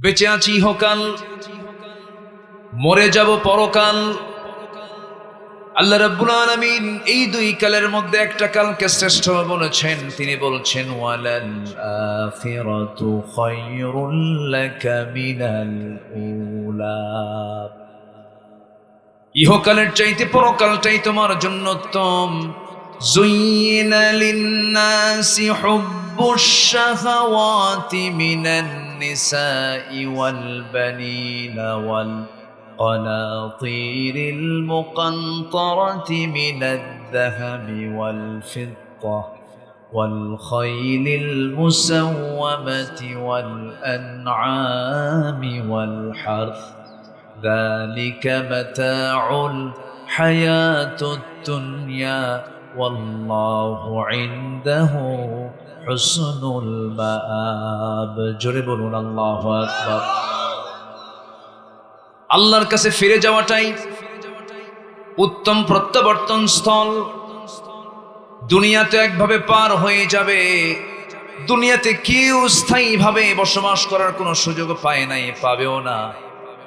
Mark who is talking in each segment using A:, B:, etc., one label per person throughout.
A: বেঁচে আছি ইহকাল, মরে যাব পরকাল। আল্লাহ রাব্বুল আলামিন এই দুই কালের মধ্যে একটা কালকে শ্রেষ্ঠ বলেছেন। তিনি বলছেন ওয়ালাল আখিরাতু খায়রুল লাকা মিনাল উলা। ইহকালের চাইতে পরকালটাই তোমার জন্য উত্তম। যুয়িনা লিন-নাসি হুব্বুশ শাহাওয়াতি মিনান নিসাই ওয়াল বানিনা ওয়াল قناطير المقنطرة من الذهب والفضة والخيل المسومة والأنعام والحرث ذلك متاع الحياة الدنيا والله عنده حسن المآب। جربون الله أكبر। আল্লাহর কাছে ফিরে যাওয়াটাই উত্তম প্রত্যাবর্তন স্থল। দুনিয়াতে একভাবে পার হয়ে যাবে, দুনিয়াতে কেউ স্থায়ীভাবে বসবাস করার কোনো সুযোগ পায় নাই, পাবেও না।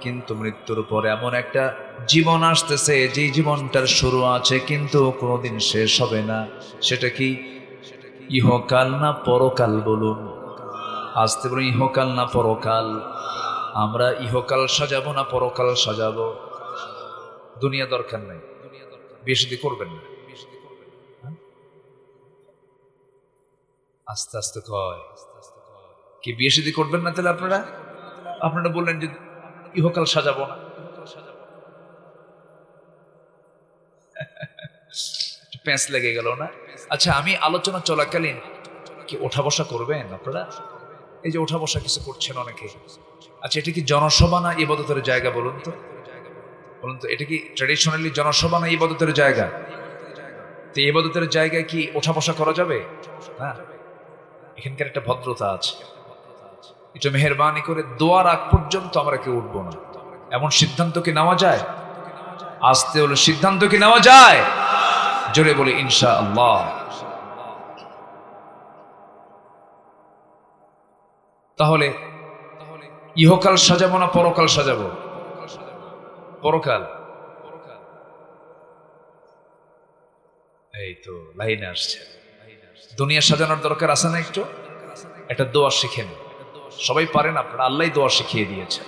A: কিন্তু মৃত্যুর পরে এমন একটা জীবন আসতেছে যে জীবনটার শুরু আছে কিন্তু কোনোদিন শেষ হবে না। সেটা কি? ইহকাল না পরকাল? বলুন, আসতে বলুন, ইহকাল না পরকাল? আমরা ইহকাল সাজাবো না পরকাল সাজাবো? দুনিয়া দরকার নাই, বিয়ে শাদী করবেন না। আস্তে আস্তে কয় কি বিয়ে শাদী করবেন না? তাহলে আপনারা বললেন যে ইহকাল সাজাবো না। প্যাঁচ লেগে গেল না? আচ্ছা, আমি আলোচনা চলাকালীন কি ওঠা বসা করবেন আপনারা? এই যে ওঠা বসা কিছু করছেন অনেকে। আচ্ছা, এটা কি জনসভা না ইবাদতের জায়গা? বলুন তো, এটা কি ট্র্যাডিশনালি জনসভা না ইবাদতের জায়গা? তো ইবাদতের জায়গায় কি ওঠা বসা করা যাবে? হ্যাঁ, এখানকার একটা ভদ্রতা আছে। এটা মেহেরবানি করে দোয়ার আগ পর্যন্ত আমরা কেউ উঠবো না, এমন সিদ্ধান্ত কি নেওয়া যায়? আসতে হলো সিদ্ধান্ত কি নেওয়া যায়? জোরে বলে ইনশাআল্লাহ। তাহলে ইহকাল সাজাবো না পরকাল সাজাবো? পরকাল। এই তো লাইনে আসছে। দুনিয়া সাজানোর দরকার আছে না? একটু একটা দোয়া শিখেন। সবাই পারেন আপনারা, আল্লাহ দোয়া শিখিয়ে দিয়েছে।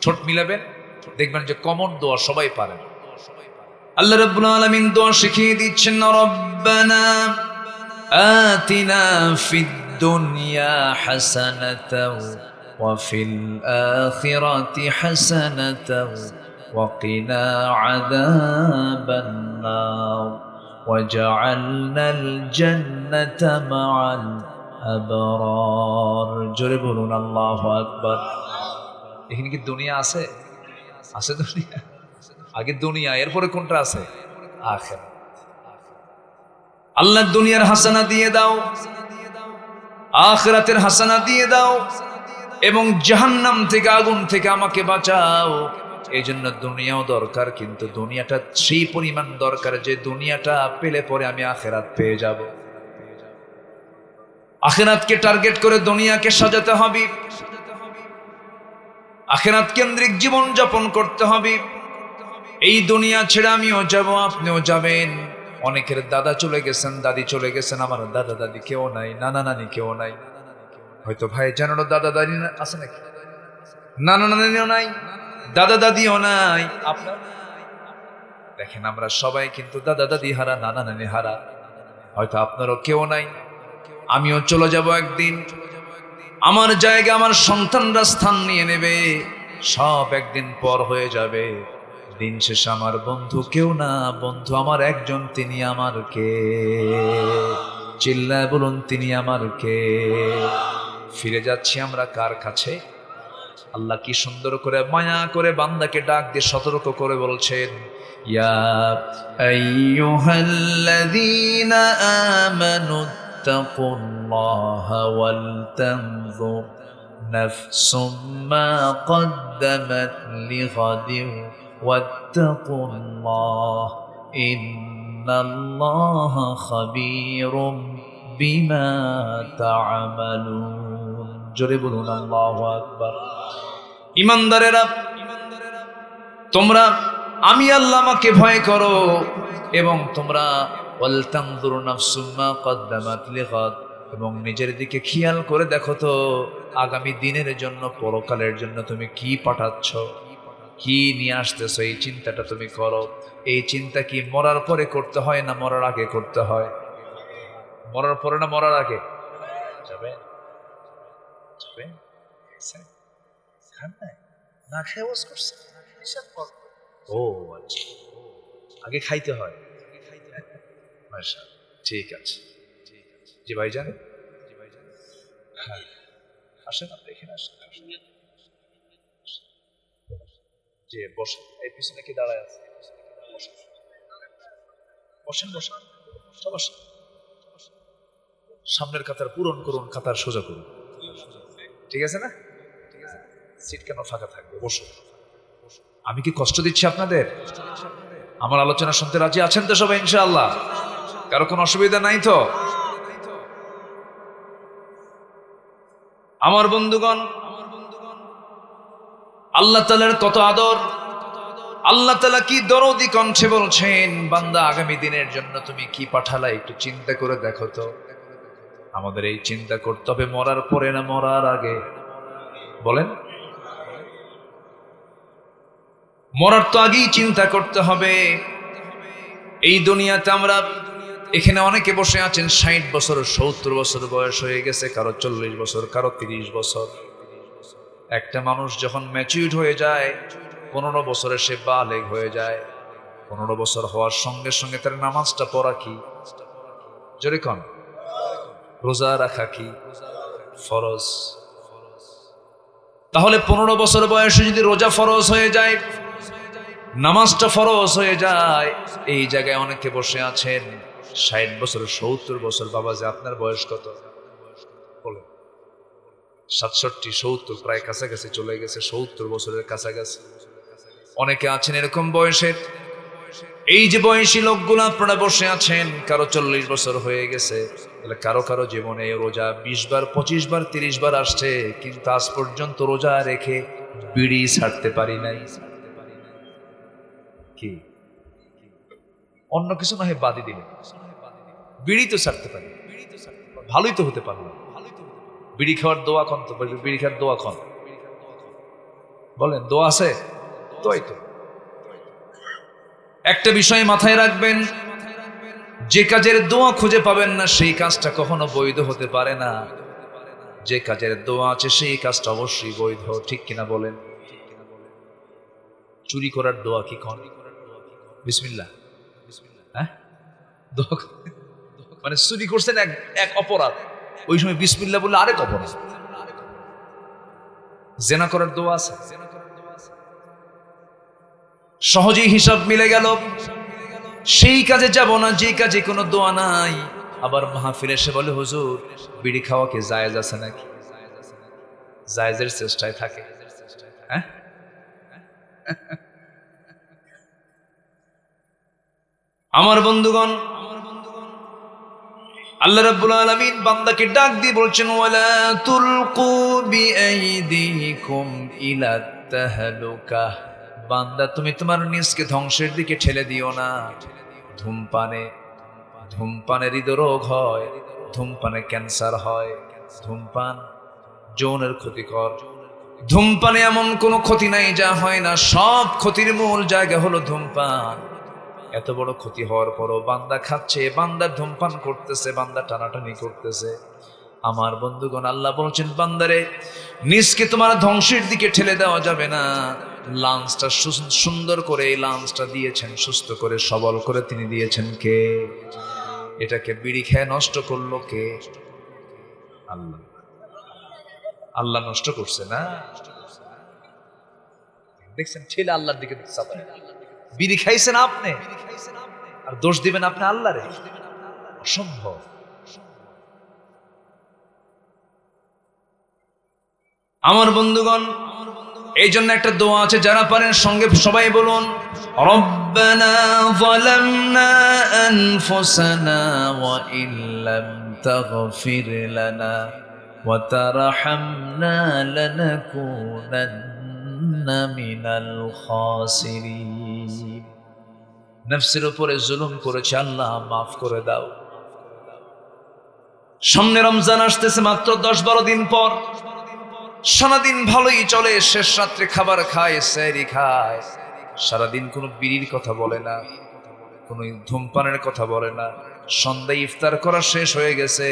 A: ঠোঁট মিলাবেন, দেখবেন যে কমন দোয়া সবাই পারেন। আল্লাহ রাব্বুল আলামিন দোয়া শিখিয়ে দিচ্ছেন, রব্বানা আতিনা ফিদ দুনিয়া হাসানাতাও وفي الآخرة حسنة وقنا عذاب النار وجعلنا الجنة مع الأبرار। জোরে বলুন আল্লাহু আকবার। এখানে কি দুনিয়া আছে? আছে দুনিয়া? আগে দুনিয়া, এরপরে কোনটা আছে? আখিরাত। আল্লাহ দুনিয়ার হাসানা দিয়ে দাও, আখিরাতের হাসানা দিয়ে দাও, এবং জাহান্নাম থেকে, আগুন থেকে আমাকে বাঁচাও। এই জন্য দুনিয়াও দরকার, কিন্তু দুনিয়াটা সেই পরিমাণ দরকার যে দুনিয়াটা পেলে পরে আমি আখিরাত পেয়ে যাব। আখিরাতকে টার্গেট করে দুনিয়াকে সাজাতে হবে, আখিরাত কেন্দ্রিক জীবন যাপন করতে হবে। এই দুনিয়া ছেড়ে আমিও যাব, আপনিও যাবেন। অনেকের দাদা চলে গেছেন, দাদি চলে গেছেন, আমার দাদা দাদি কেউ নাই, নানা নানি কেউ নাই। হয়তো ভাই জানানো দাদা দাদি আছে নাকি? নানা নানিও নাই, দাদা দাদিও নাই। আপনার দেখেন, আমরা সবাই কিন্তু দাদা দাদি হারা, নানা নানি হারা। হয়তো আপনারও কেউ নাই। আমিও চলে যাব একদিন। আমার জায়গা আমার সন্তানরা স্থান নিয়ে নেবে। সব একদিন পর হয়ে যাবে। দিন শেষে আমার বন্ধু কেউ না, বন্ধু আমার একজন, তিনি আমার কে? চিল্লায় বলুন, তিনি আমার কে? ফিরে যাচ্ছি আমরা কার কাছে? আল্লাহ কি সুন্দর করে মায়া করে বান্দাকে ডাক দিয়ে সতর্ক করে বলছেন, ইয়া আইয়ুহাল্লাযীনা আমানু তাকুল্লাহা ওয়াল তানজুর নাফসুম মা কদ্দামাত লিগাদিন ওয়াত্তাকুল্লাহ ইন্নাল্লাহা খাবীরুম বিমা তা'মালুন। জোরে বলুন আল্লাহু আকবার। ইমানদারেরা, তোমরা আমি আল্লাহ আমাকে ভয় করো এবং তোমরা ওয়ালতানজুর নাফসুম মা কদ্দামাত লিগাদ, এবং নিজের দিকে খেয়াল করে দেখো তো আগামী দিনের জন্য, পরকালের জন্য তুমি কি পাঠাচ্ছ, কি নিয়ে আসতেছো, এই চিন্তাটা তুমি করো। এই চিন্তা কি মরার পরে করতে হয় না মরার আগে করতে হয়? মরার পরে না মরার আগে? যাবে যাবে খান নাই না খেয়ে ওয়াজ করছে। ও আচ্ছা, আগে খাইতে হয়। মাশাআল্লাহ, ঠিক আছে। জি ভাইজান, হ্যাঁ আসেন, আপনি এখানে আসেন। জি বসেন, এই পিছনে কি দাঁড়ায় আছে? বসেন বসেন সব বসেন। সামনের কাতার পূরণ করুন, কাতার সোজা করুন, ঠিক আছে না? সিট কেন ফাঁকা থাকবে? বসুন। আমি কি কষ্ট দিচ্ছি আপনাদের? আমার আলোচনা শুনতে রাজি আছেন তো সবাই ইনশাআল্লাহ? কারো কোনো অসুবিধা নাই তো? আমার বন্ধুগণ, আল্লাহ তাআলার কত আদর, আল্লাহ তাআলা কি দরদি কণ্ঠে বলছেন, বান্দা আগামী দিনের জন্য তুমি কি পাঠালা একটু চিন্তা করে দেখো তো। আমাদের এই চিন্তা করতে হবে মরার পরে না মরার আগে? বলেন। মরার তো আগেই চিন্তা করতে হবে। এই দুনিয়াতে আমরা এখানে অনেকে বসে আছেন 60 বছর 70 বছর বয়স হয়ে গেছে, কারো 40 বছর, কারো 30 বছর। একটা মানুষ যখন ম্যাচিউরড হয়ে যায় 15 বছরে সে বালেগ হয়ে যায়। 15 বছর হওয়ার সঙ্গে সঙ্গে তার নামাজটা পড়া কি? জোরে কন। রোজা রাখা কি? ফরজ। তাহলে 15 বছর বয়সে যদি রোজা ফরজ হয়ে যায়, নামাজটা ফরজ হয়ে যায়, এই জায়গায় অনেকে বসে আছেন 60 বছর 70 বছর। বাবা যে আপনার বয়স কত? বলেন। 67 70, প্রায় কাছাকাছি চলে গেছে, 70 বছরের কাছাকাছি। অনেকে আছেন এরকম বয়সের। এই যে বয়সী লোকগুলো আপনারা বসে আছেন, কারো 40 বছর হয়ে গেছে, তাহলে কারো কারো জীবনে রোজা 20 বার 25 বার 30 বার আসছে, কিন্তু আজ পর্যন্ত রোজা রেখে বিড়ি ছাড়তে পারি নাই। কি অন্য কিছু না হয় বাদই দিলেন, বিড়ি তো ছাড়তে পারি, ভালোই তো হতে পারলো। বিড়ি খাওয়ার দোয়া খন তো, বিড়ি খাওয়ার দোয়া খন বলেন, দোয়া আছে তো? এই তো একটা বিষয় মাথায় রাখবেন, যে কাজের দোয়া খুঁজে পাবেন না সেই কাজটা কখনো বৈধ হতে পারে না। যে কাজের দোয়া আছে সেই কাজটা অবশ্যই বৈধ, ঠিক কিনা বলেন? চুরি করার দোয়া কি খন? বিসমিল্লাহ। হ্যাঁ, দোয়া মানে চুরি করছেন এক অপরাধ, ওই সময় বিসমিল্লাহ বললে আরেক অপরাধ। জেনা করার দোয়া আছে, সহজেই হিসাব মিলে গেল, সেই কাজে যাব না যে কাজে কোনো দোয়া নাই। আবার মাহফিলে এসে বলে, হুজুর বিড়ি খাওয়া কি জায়েজ আছে নাকি? জায়েজের চেষ্টায় থাকে। হ্যাঁ, আমার বন্ধুগণ, আল্লাহ রাব্বুল আলামিন বান্দাকে ডাক দিয়ে বলছেন, ওয়ালা তুলকু বিআইদিকুম ইলা তাহলুকা। বান্দা তুমি তোমার নিজকে ধ্বংসের দিকে ঠেলে দিও না। ধূমপানে হৃদরোগ হয়, ধূমপানে ক্যান্সার হয়, ধূমপান যৌনের ক্ষতিকর। ধূমপানে এমন কোনো ক্ষতি নাই যা হয় না, সব ক্ষতির মূল জায়গা হলো ধূমপান। এত বড় ক্ষতি হওয়ার পরও বান্দা খাচ্ছে, বান্দা ধূমপান করতেছে, বান্দা টানাটানি করতেছে। আমার বন্ধুগণ, আল্লাহ বলছেন, বান্দারে নিজকে তোমার ধ্বংসের দিকে ঠেলে দেওয়া যাবে না। লাঞ্চটা সুন্দর করে এই লাঞ্চটা দিয়েছেন, সুস্থ করে সবল করে তিনি দিয়েছেন কে? এটাকে বিড়ি খেয়ে নষ্ট করলো কে? আল্লাহ। আল্লাহ নষ্ট করছে না? দেখছেন ছেলে আল্লাহর দিকে চাপায়। বিড়ি খাইছেন আপনি, আর দোষ দিবেন আপনি আল্লাহরে? অসম্ভব। আমার বন্ধুগণ, এই জন্য একটা দোয়া আছে, যারা পারেন সঙ্গে সবাই বলুন, রব্বানা যালামনা আনফুসানা ওয়া ইল্লাম তাগফির লানা وترحمنا لنكونن من الخاسرين নফসের উপরে জুলুম করেছে, আল্লাহ মাফ করে দাও। সামনে রমজান আসতেছে, মাত্র 10-12 দিন পর। সারাদিন ভালোই চলে, শেষ রাত্রে খাবার খায়, সেহরি খায়, সারাদিন কোনো বিড়ির কথা বলে না, কোনো ধূমপানের কথা বলে না। সন্ধ্যায় ইফতার করা শেষ হয়ে গেছে,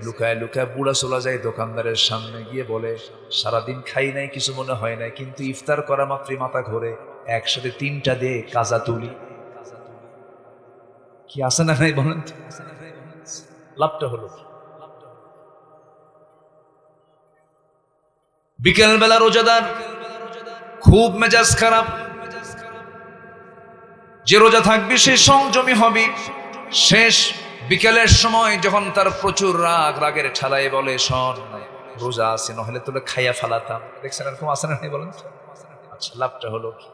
A: লুকায় লুকায় বুড়া চলা যায় দোকানদারের সামনে গিয়ে বলে, সারাদিন খাই নাই, কিছু মনে হয় না, কিন্তু ইফতার করা মাত্রই মাথা ঘোরে, একসাথে 3টা দিয়ে কাজা তুলি। কি আছে না নাই বলেন? লাভটা হলো বিকেল বেলা রোজাদার খুব মেজাজ খারাপ, যে রোজা থাকবে সে সংযমী হবে। শেষ বিকেলের সময় যখন তার প্রচুর রাগের ঠালায় বলে, শোন রোজা আছে, নহলে তোলে খাইয়া ফালাতাম। দেখছেন এরকম আছে না নাই বলেন? আচ্ছা, লাভটা হলো কি?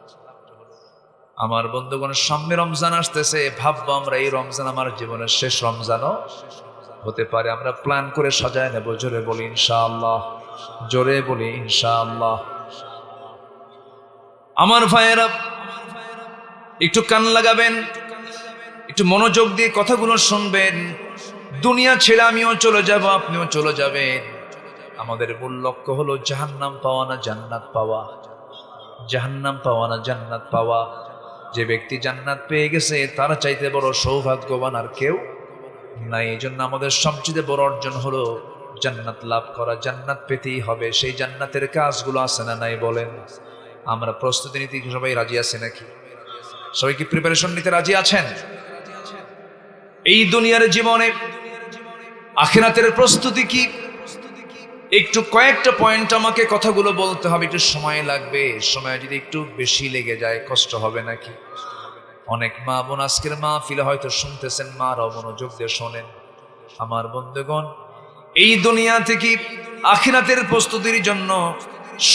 A: আমার বন্ধুগণ, সামনে রমজান আসতেছে, ভাববো আমরা এই রমজান আমার জীবনের শেষ রমজানও হতে পারে। আমরা প্ল্যান করে সাজায় নেব। জোরে বলি ইনশাআল্লাহ, জোরে বলি ইনশাআল্লাহ। আমার ভাইয়েরা, একটু কান লাগাবেন, একটু মনোযোগ দিয়ে কথাগুলো শুনবেন। দুনিয়া ছেড়ে আমিও চলে যাব, আপনিও চলে যাবেন। আমাদের মূল লক্ষ্য হলো জাহান্নাম পাওয়া না জান্নাত পাওয়া, জাহান্নাম পাওয়া না জান্নাত পাওয়া। যে ব্যক্তি জান্নাত পেয়ে গেছে তার চাইতে বড় সৌভাগ্যবান আর কেউ নাই। এই জন্য আমাদের সবচেয়ে বড় অর্জন হলো জান্নাত লাভ করা। জান্নাত পেতেই হবে, সেই জান্নাতের কাজগুলো আছে না নাই বলেন? আমরা প্রস্তুতি নিতে সবাই রাজি আছে নাকি? সবাই কি প্রিপারেশন নিতে রাজি আছেন? এই দুনিয়ার জীবনে আখিরাতের প্রস্তুতি কি? একটু কয়েকটা পয়েন্ট আমাকে কথাগুলো বলতে হবে, একটু সময় লাগবে। সময় যদি একটু বেশি লেগে যায় কষ্ট হবে নাকি? অনেক মা বোন আজকের মাহফিলে হয়তো শুনতেছেন, মারাও মনোযোগ দিয়ে শোনেন। আমার বন্ধুগণ, এই দুনিয়া থেকে আখিরাতের প্রস্তুতির জন্য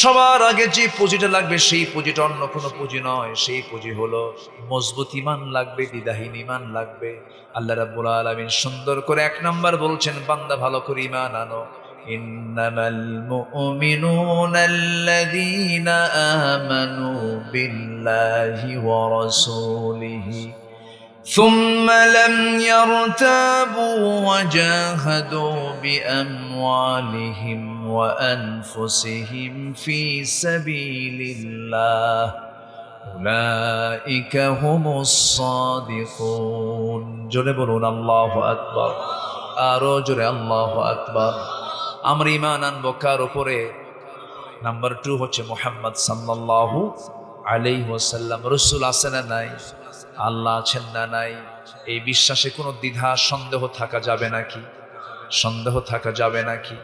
A: সবার আগে যে পুঁজিটা লাগবে, সেই পুঁজিটা অন্য কোনো পুঁজি নয়, সেই পুঁজি হলো মজবুত ঈমান লাগবে, দ্বিধাহীন ঈমান লাগবে। আল্লাহ রাব্বুল আলামিন সুন্দর করে 1 নাম্বার বলছেন, বান্দা ভালো করে ঈমান আনো। ইন্নামাল মুমিনুনা আল্লাযীনা আমানু বিল্লাহি ওয়া রাসূলিহি ثم لم يرتابوا وجاهدوا بأموالهم وأنفسهم في سبيل الله أولئك هم الصادقون জোরে বলুন আল্লাহু আকবার, আরো জোরে আল্লাহু আকবার। আমরা ঈমান আনবো কার উপরে? নাম্বার 2 হচ্ছে মুহাম্মদ সাল্লাল্লাহু আলাইহি ওয়াসাল্লাম। রাসূল আছেন না নাই? আল্লাহ আছেন না নাই? এই বিশ্বাসে কোনো দ্বিধা সন্দেহ থাকা যাবে নাকি? সন্দেহ থাকা যাবে নাকি?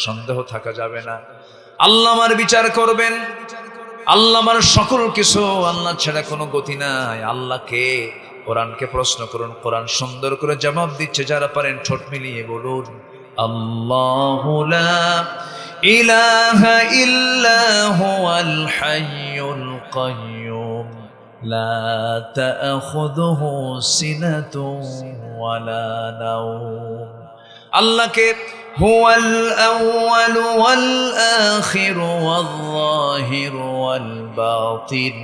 A: সন্দেহ থাকা যাবে না। আল্লাহ আমার বিচার করবেন, আল্লাহ আমার সকল কিছু, আল্লাহ ছাড়া কোনো গতি নাই। আল্লাহকে, কোরআনকে প্রশ্ন করুন, কোরআন সুন্দর করে জবাব দিচ্ছে। যারা পারেন ঠোঁট মিলিয়ে বলুন, আল্লাহু লা ইলাহা ইল্লা হুয়াল হাইয়ুল কাইয়্যুম লা তাখুযুহু সিনাতুন ওয়ালা নাওম। আল্লাহকে হুয়াল আউয়ালু ওয়াল আখিরু ওয়াল যাহিরু ওয়াল বাতিন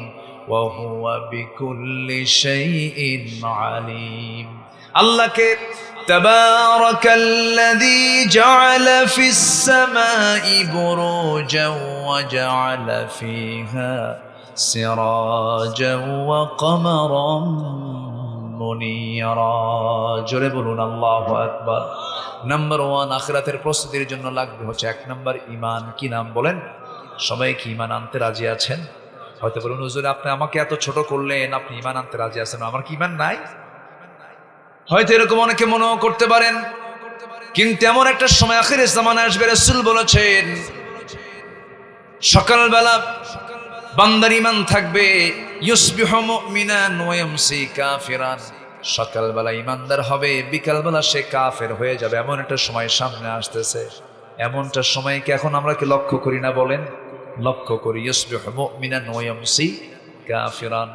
A: ওয়া হুয়া বিকুল্লি শাইইন আলীম। আল্লাহকে তাবারাকাল্লাযী জাআলা ফিস সামাই বুরুজান ওয়া জাআলা ফিহা সিরাজান ওয়া কমারান মুনিরা। জোরে বলুন আল্লাহু আকবার। নাম্বার 1 আখিরাতের প্রস্তুতির জন্য লাগবে হচ্ছে 1 নাম্বার ঈমান। কি নাম বলেন? সবাই কি ঈমান আনতে রাজি আছেন? হয়তো বলুন, হুজুর আপনি আমাকে এত ছোট করলেন, আপনি ঈমান আনতে রাজি আছেন, আমার কি ঈমান নাই? হয়তো এরকম অনেকে মনেও করতে পারেন। কিন্তু এমন একটা সময় আখিরের জামানায় আসবে, রাসূল বলেছেন সকালবেলা বান্দার ঈমান থাকবে ইউসবিহু মুমিনান ওয়া ইয়ামসি কাফিরান। সকালবেলা ঈমানদার হবে, বিকালবেলা সে কাফের হয়ে যাবে। এমন একটা সময় সামনে আসতেছে। এমনটা সময় কি এখন আমরা কি লক্ষ্য করি না বলেন? লক্ষ্য করি। ইউসবিহু মুমিনান ওয়া ইয়ামসি কাফিরান।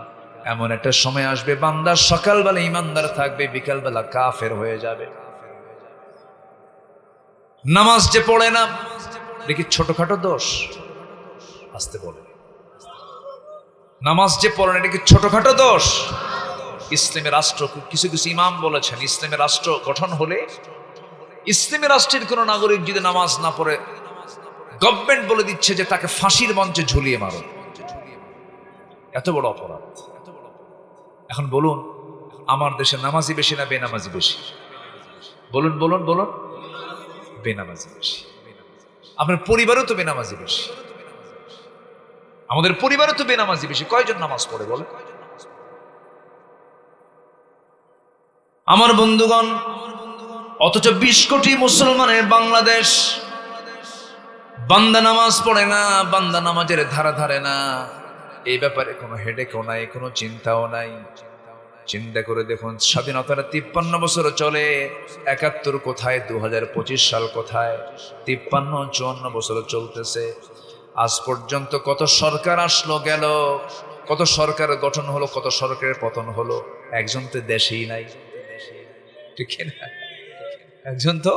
A: এমন একটা সময় আসবে বান্দা সকালবেলা ঈমানদার থাকবে, বিকালবেলা কাফের হয়ে যাবে। নামাজ যে পড়ে না দেখি ছোটখাটো দোষ, আসতে বলে। নামাজ যে পড়ে না এটা কি ছোটখাটো দোষ? ইসলামী রাষ্ট্র, কিছু কিছু ইমাম বলেছেন ইসলামী রাষ্ট্র গঠন হলে ইসলামী রাষ্ট্রের কোন নাগরিক যদি নামাজ না পড়ে গভর্নমেন্ট বলে দিচ্ছে যে তাকে ফাঁসির মঞ্চে ঝুলিয়ে মারো। এত বড় অপরাধ। এখন বলুন, আমার দেশে নামাজি বেশি না বেনামাজি বেশি? বলুন বলুন বলুন। বেনামাজি বেশি। আপনার পরিবারও তো বেনামাজি বেশি, আমাদের পরিবারও তো বেনামাজি বেশি। কয়জন নামাজ পড়ে বলে? আমার বন্ধুগণ, অথচ 20 কোটি মুসলমানের বাংলাদেশ, বান্দা নামাজ পড়ে না, বান্দা নামাজের ধারা ধারে না। এই ব্যাপারে কোনো হেডেকও নাই, কোনো চিন্তাও নাই। চিন্তা করে দেখুন, স্বাধীনতার 53 বছর চলে, 71 কোথায়, 2025 সাল কোথায়? 53-54 বছর চলতেছে। আজ পর্যন্ত কত সরকার আসলো গেল, কত সরকার গঠন হলো, কত সরকারের পতন হলো, একজন তো দেশেই নাই। ঠিক না? একজন তো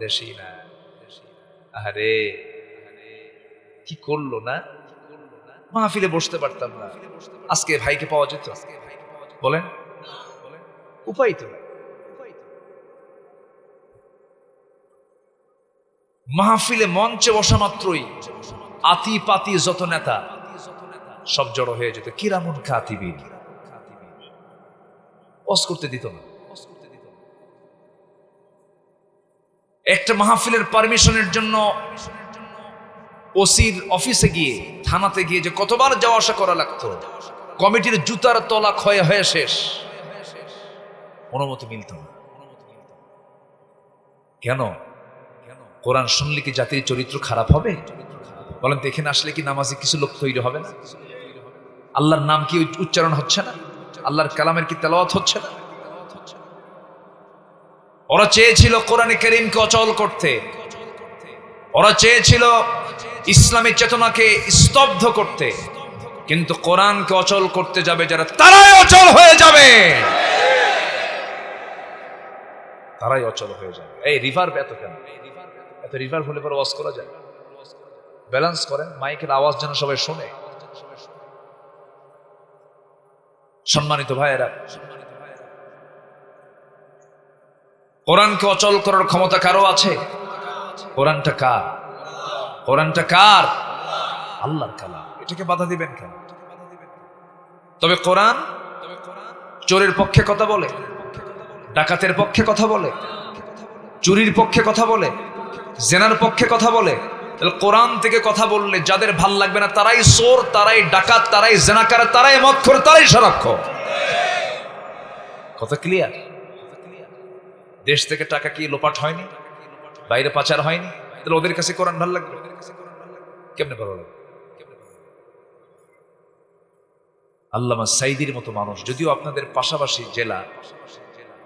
A: দেশেই না। আরে কি করলো না? মাহফিলে বসতে পারতাম না, আজকে ভাইকে পাওয়া যেত? বলেন, উপায় তো। মাহফিলে মঞ্চে বসা মাত্রই আতি পাতি যত নেতা সব জড়ো হয়ে যেত। কিরামুন কাতিবিন, ওয়াজ করতে দিত না। একটা মাহফিলের পারমিশনের জন্য ওসির অফিসে গিয়ে, থানাতে গিয়ে যে কতবার যাওয়া আসা করা লাগতো, কমিটির জুতার তলা ক্ষয় হয়ে শেষ, অনুমতি মিলত না। কেন? কোরআন শুনলে কি জাতির চরিত্র খারাপ হবে? বলেন তো, এখানে আসলে কি নামাজি কিছু লোক তৈরি হবে না? আল্লাহর নাম কি উচ্চারণ হচ্ছে না? আল্লাহর কালামের কি তেলাওয়াত হচ্ছে না? ওরা চেয়েছিল কোরআনে কারীমকে অচল করতে, ওরা চেয়েছিল ইসলামী চেতনাকে স্তব্ধ করতে, কিন্তু কোরআনকে অচল করতে যাবে যারা, তারাই অচল হয়ে যাবে, তারাই অচল হয়ে যাবে। এই রিভার্ব এত কেন? এত রিভার্ব হলে পরে ওয়াজ করা যায়? ব্যালেন্স করেন, মাইকের আওয়াজ যেন সবাই শোনে। সম্মানিত ভাইয়েরা, কোরআনকে অচল করার ক্ষমতা কারো আছে? কোরআনটা কার? কোরআনটা কার? আল্লাহর কালাম। এটাকে বাধা দিবেন কেন? তবে কোরআন চোরের পক্ষে কথা বলে, ডাকাতের পক্ষে কথা বলে, চুরির পক্ষে কথা বলে, জেনার পক্ষে কথা বলে। তাহলে কোরআন থেকে কথা বললে যাদের ভাল লাগবে না তারাই চোর, তারাই ডাকাত, তারাই জেনাকার, তারাই মদখোর, তারাই শরাবখোর। কথা ক্লিয়ার? দেশ থেকে টাকা কি লোপাট হয়নি? বাইরে পাচার হয়নি? তাহলে ওদের কাছে কোরআন ভালো লাগবে? কেমনে ভালো লাগবে? আল্লামা সাইদির মতো মানুষ, যদিও আপনাদের পাশাপাশি জেলা,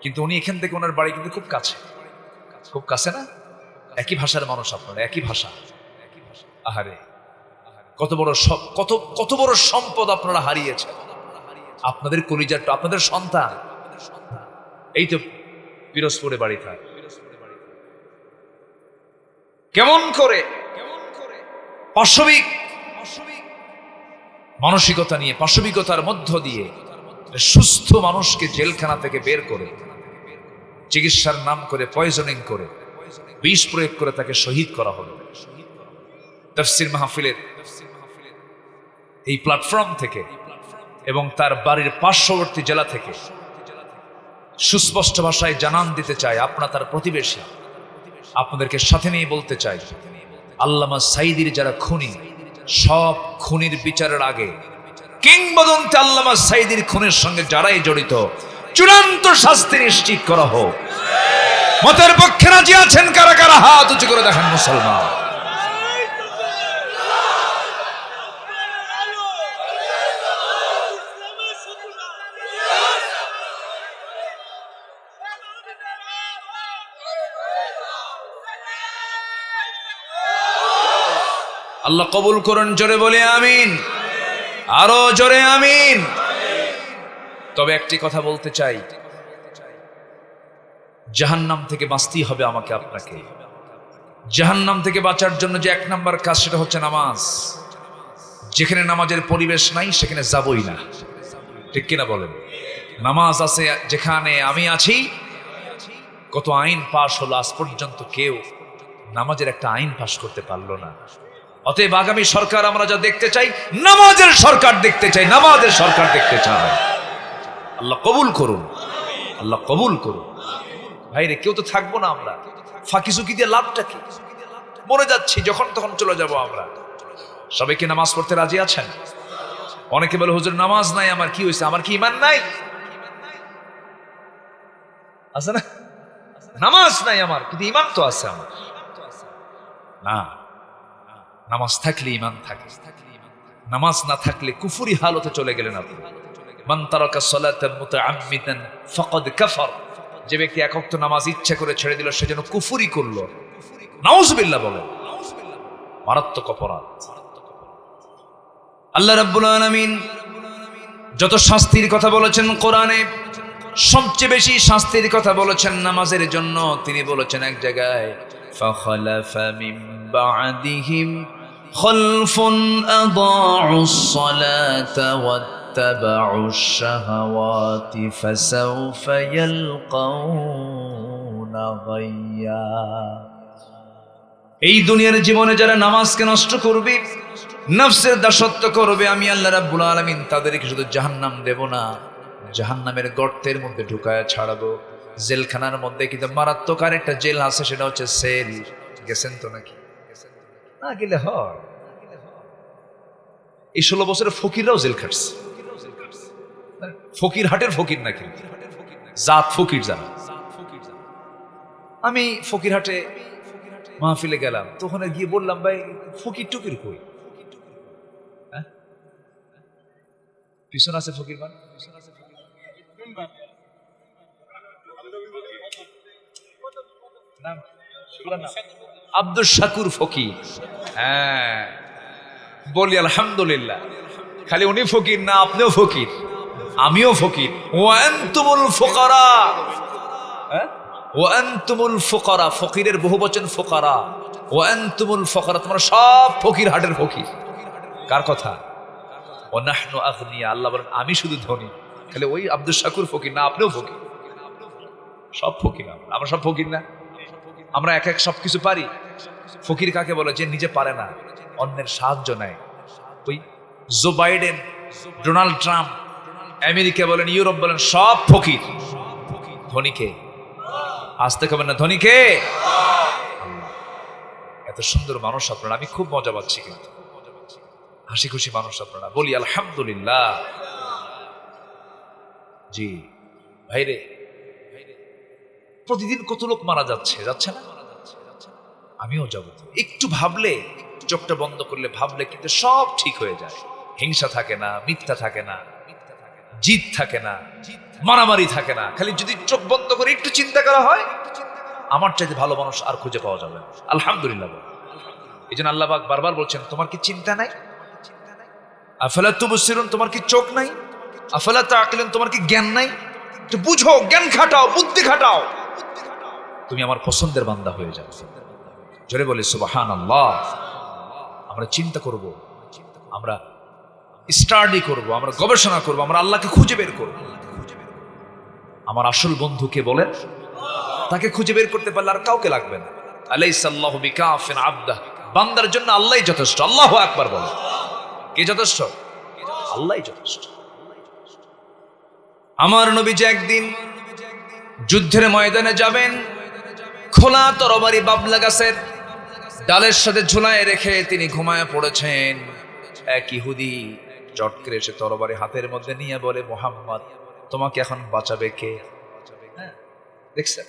A: কিন্তু উনি এখান থেকে, ওনার বাড়ি কিন্তু খুব কাছে। খুব কাছে না? একই ভাষার মানুষ আপনারা, একই ভাষা। আহারে, কত বড় কত বড় সম্পদ আপনারা হারিয়েছেন। আপনাদের কলিজার, আপনাদের সন্তান এই তো পিরোজপুরে বাড়ি থাকে। কেমন করে পাশবিক মানসিকতা নিয়ে, পাশবিকতার মধ্য দিয়ে সুস্থ মানুষকে জেলখানা থেকে বের করে, চিকিৎসার নাম করে পয়জনিং করে, বিষ প্রয়োগ করে তাকে শহীদ করা হলো। তাফসীর মাহফিলের এই প্ল্যাটফর্ম থেকে এবং তার বাড়ির পার্শ্ববর্তী জেলা থেকে সুস্পষ্ট ভাষায় জানান দিতে চাই, আপনারা তার প্রতিবেশী, আপনাদেরকে সাথে নিয়ে বলতে চাই, আল্লামা সাইদির যারা খুনি, সব খুনির বিচারের আগে কিংবদন্তি আল্লামা সাইদির খুনের সঙ্গে যারাই জড়িত, চূড়ান্ত শাস্তি নিশ্চিত করা হোক। মতের পক্ষে রাজি আছেন কারা কারা? হাত উঁচু করে দেখেন মুসলমান। আল্লাহ কবুল করুন, জোরে বলে আমিন, আরো জোরে আমিন। তবে একটি কথা বলতে চাই, জাহান্নাম থেকে বাঁচতেই হবে আমাকে আপনাকে। জাহান্নাম থেকে বাঁচার জন্য যে এক নাম্বার কাজ সেটা হচ্ছে নামাজ। যেখানে নামাজের পরিবেশ নাই সেখানে যাবই না, ঠিক কিনা বলেন? নামাজ আছে যেখানে আমি আছি। কত আইন পাশ হলো, আজ পর্যন্ত কেউ নামাজের একটা আইন পাশ করতে পারলো না। অতএব আগামী সরকার আমরা যা দেখতে চাই, নামাজের সরকার দেখতে চাই, নামাজের সরকার দেখতে চাই। আল্লাহ কবুল করুন, আল্লাহ কবুল করুন। ভাইরে কেউ তো থাকবো না আমরা, ফাঁকি ঝুঁকি দিয়ে লাভটা কি? মরে যাচ্ছি, যখন তখন চলে যাব আমরা। সবাই কি নামাজ পড়তে রাজি আছেন? অনেকে বলে হুজুর নামাজ নাই, আমার কি হয়েছে? আমার কি ঈমান নাই? আছে না? নামাজ নাই আমার, কিন্তু ঈমান তো আছে আমার। না, নামাজ থাকলে ঈমান থাকে, নামাজ না থাকলে কুফরি হালতে চলে গেলেন আপনি। মান তারাকা সালাতান মুতাআম্মিদান ফাকাদ কাফার। যে ব্যক্তি এক ওয়াক্ত নামাজ ইচ্ছা করে ছেড়ে দিল সে যেন কুফরি করলো। নাউযুবিল্লাহ বলেন, মারাত্মক অপরাধ। আল্লাহ রাব্বুল আলামিন যত শাস্তির কথা বলেছেন কোরআনে, সবচেয়ে বেশি শাস্তির কথা বলেছেন নামাজের জন্য। তিনি বলেছেন এক জায়গায়, ফাখালাফা মিন বা'দিহিম খালফুন আদাউস সালাতা ওয়াত্তাবাউশ শাহাওয়াতি ফাসাউফা ইয়ালকাউনা গায়্যা। এই দুনিয়ার জীবনে যারা নামাজকে নষ্ট করবে, নফসের দাসত্ব করবে, আমি আল্লাহ রাব্বুল আলামিন তাদেরকে শুধু জাহান্নাম দেব না, জাহান্নামের গর্তের মধ্যে ঢুকায়া ছাড়াবো। জেলখানার মধ্যে কিন্তু মারাত্মক আর একটা জেল আছে, সেটা হচ্ছে সেল। গেছেন তো নাকি? না গেলে হয়। এই 16 বছরের ফকিররাও জেল খাটছে। ফকির হাটের ফকির নাকি, জাত ফকির যারা। আমি ফকির হাটে মাহফিলে গেলাম, তো ওখানে গিয়ে বললাম, ভাই ফকির টুকির কই? পিছন আছে ফকির মান, আব্দুল শাকুর ফকির। হ্যাঁ, বলি আলহামদুলিল্লাহ। খালি উনি ফকির না, আপনিও ফকির, আমিও ফকির। ওয়া আনতুমুল ফুকারা, ওয়া আনতুমুল ফুকারা, ফকিরের বহুবচন ফুকারা। ওয়া আনতুমুল ফুকারা, তোমরা সব ফকির হাটের ফকির। কার কথা? ওয়া নাহনু আগনিয়া, আল্লাহ বলেন আমি শুধু ধনী। খালি ওই আব্দুল শাকুর ফকির না, আপনিও ফকির। সব ফকির আমরা, সব ফকির না? আমরা এক এক সবকিছু পারি। ফকির কাকে বলে? যে নিজে পারে না, অন্যের সাহায্য নেয়। ওই Joe Biden, Donald Trump, America বলেন, ইউরোপ বলেন, সব ফকির। ধনীকে আসতে হবে না, ধনীকে। এত সুন্দর মানুষ আপনারা, আমি খুব মজা পাচ্ছি, কিন্তু হাসি খুশি মানুষ আপনারা। বলি আলহামদুলিল্লাহ। জি ভাইরে, প্রতিদিন কত লোক মারা যাচ্ছে, যাচ্ছে না? আমিও যাব। একটু ভাবলে, চোখটা বন্ধ করলে ভাবলে কিন্তু সব ঠিক হয়ে যায়। হিংসা থাকে না, মিথ্যা থাকে না, জিদ থাকে না, মারামারি থাকে না। খালি যদি চোখ বন্ধ করে একটু চিন্তা করা হয়, আমার চাইতে ভালো মানুষ আর খুঁজে পাওয়া যাবে না। আলহামদুলিল্লাহ। এই জন্য আল্লাহ পাক বারবার বলছেন, তোমার কি চিন্তা নাই? আফালা তুবসিরুন, তোমার কি চোখ নাই? আফালা তাআকিলুন, তোমার কি জ্ঞান নাই? তো বুঝো, জ্ঞান খাটাও, বুদ্ধি খাটাও, তুমি আমার পছন্দের বান্দা হয়ে যাবে। জোরে বলে সুবহানাল্লাহ। আমরা চিন্তা করব, আমরা স্টাডি করব, আমরা গবেষণা করব, আমরা আল্লাহকে খুঁজে বের করব। আমার আসল বন্ধুকে বলেন, তাকে খুঁজে বের করতে পারলে আর কাউকে লাগবে না। আলাইসাল্লাহু বিকাফিন আবদাহ, বান্দার জন্য আল্লাহই যথেষ্ট। আল্লাহু আকবার বলেন। কে যথেষ্ট? আল্লাহই যথেষ্ট। আমার নবীজি একদিন যুদ্ধের ময়দানে যাবেন, খোলা তরবারি বাবলা গাছের ডালের সাথে ঝুলায় রেখে তিনি ঘুমায় পড়েছেন। এক ইহুদি চট করে এসে তরবারি হাতের মধ্যে নিয়ে বলে, মুহাম্মদ তোমাকে এখন বাঁচাবে কে? দেখছেন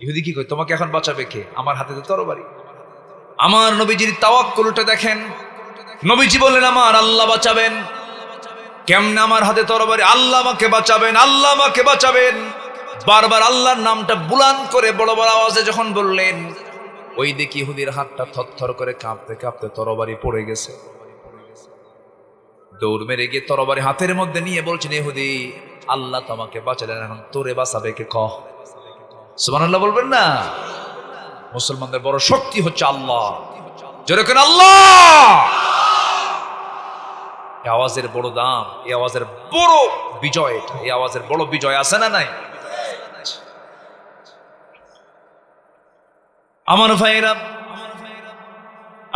A: ইহুদি কি কয়, তোমাকে এখন বাঁচাবে কে? আমার হাতে তো তরবারি। আমার নবীজির তাওয়াক্কুলটা দেখেন। নবীজি বললেন, আমার আল্লাহ বাঁচাবেন। কেমনে আমার হাতে তরবারি? আল্লাহ আমাকে বাঁচাবেন, আল্লাহ আমাকে বাঁচাবেন। বারবার আল্লাহর নামটা বুলান করে বড় বড় আওয়াজে যখন বললেন, ওই দেখি ইহুদির হাতটা থরথর করে কাঁপতে কাঁপতে তরবারি পড়ে গেছে। দৌড় মেরে গিয়ে তরবারি হাতের মধ্যে নিয়ে বলছেন, ইহুদি আল্লাহ তোমাকে বাঁচালেন, এখন তোরে বাঁচাবে কে? কহ সুবহানাল্লাহ বলবেন না? মুসলমানদের বড় শক্তি হচ্ছে আল্লাহ। যেরকম আল্লাহ, এই আওয়াজের বড় দাম, এই আওয়াজের বড় বিজয়, এটা এই আওয়াজের বড় বিজয় আছে না নাই? আমার ভাইরা,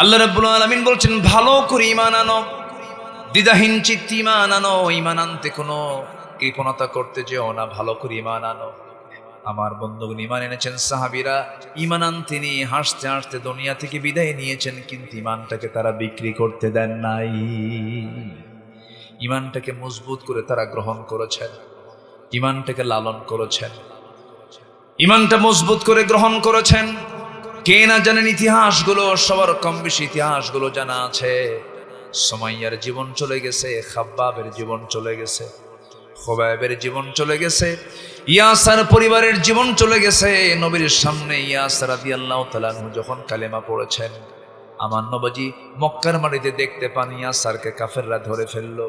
A: আল্লাহ রাব্বুল আলামিন বলছেন ভালো করে ঈমান আনো, দ্বিধাহীন চিত্তে ঈমান আনো, ঈমান আনতে কোনো কৃপণতা করতে যেও না, ভালো করে ঈমান আনো। আমার বন্ধুগণ ঈমান এনেছেন সাহাবীরা, ঈমান আনতে নিয়ে হাসতে হাসতে দুনিয়া থেকে বিদায় নিয়েছেন, কিন্তু ঈমানটাকে তারা বিক্রি করতে দেন নাই। ঈমানটাকে মজবুত করে তারা গ্রহণ করেছেন, ঈমানটাকে লালন করেছেন, ঈমানটা মজবুত করে গ্রহণ করেছেন। কে না জানেন ইতিহাসগুলো, সবার কম বেশি ইতিহাসগুলো জানা আছে। সুমাইয়ার জীবন চলে গেছে, খাব্বাবের জীবন চলে গেছে, খুবাইবের জীবন চলে গেছে, ইয়াসার পরিবারের জীবন চলে গেছে। নবীর সামনে ইয়াস রাদিয়াল্লাহু তাআলা আনহু যখন কালেমা পড়েছেন, আমার নবীজি মক্কার মাটিতে দেখতে পান ইয়াসারকে কাফেররা ধরে ফেললো,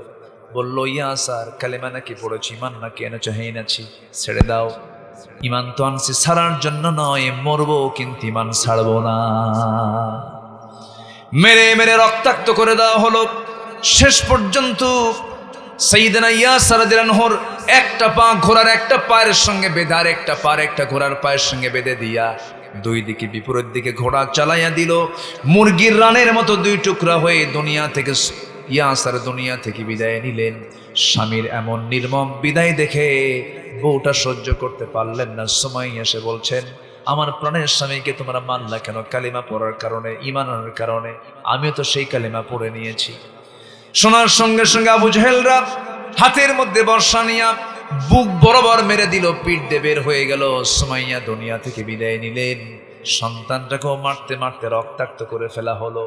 A: বলল ইয়াসার কালেমা নাকি পড়েছি, ঈমান নাকি এনেছো? হ্যাঁ এনেছি। ছেড়ে দাও। ঈমান তো আনছি ছাড়ার জন্য নয়, মরবো কিন্তু ঈমান ছাড়বো না। মেরে মেরে রক্তাক্ত করে দেওয়া হলো। শেষ পর্যন্ত সাইয়েদনা ইয়াস রাদিয়াল্লাহু আনহুর একটা পা ঘোড়ার একটা পায়ের সঙ্গে বেঁধে, আর একটা পা একটা ঘোড়ার পায়ের সঙ্গে বেঁধে দিয়া দুই দিকে বিপরীত দিকে ঘোড়া চালাইয়া দিল। মুরগির রানের মতো দুই টুকরা হয়ে দুনিয়া থেকে ইয়াসার দুনিয়া থেকে বিদায় নিলেন। স্বামীর এমন নির্মম বিদায় দেখে বউটা সহ্য করতে পারলেন না। সুমাইয়া এসে বলছেন, আমার প্রাণের স্বামীকে তোমরা মানলা কেন? কালিমা পড়ার কারণে, ঈমানের কারণে। আমিও তো সেই কালিমা পড়ে নিয়েছি। শোনার সঙ্গে সঙ্গে আবু জাহেলরা হাতের মধ্যে বর্ষা নিয়া বুক বরাবর মেরে দিল, পিঠ দিয়ে বের হয়ে গেল। সুমাইয়া দুনিয়া থেকে বিদায় নিলেন। সন্তানটাকেও মারতে মারতে রক্তাক্ত করে ফেলা হলো।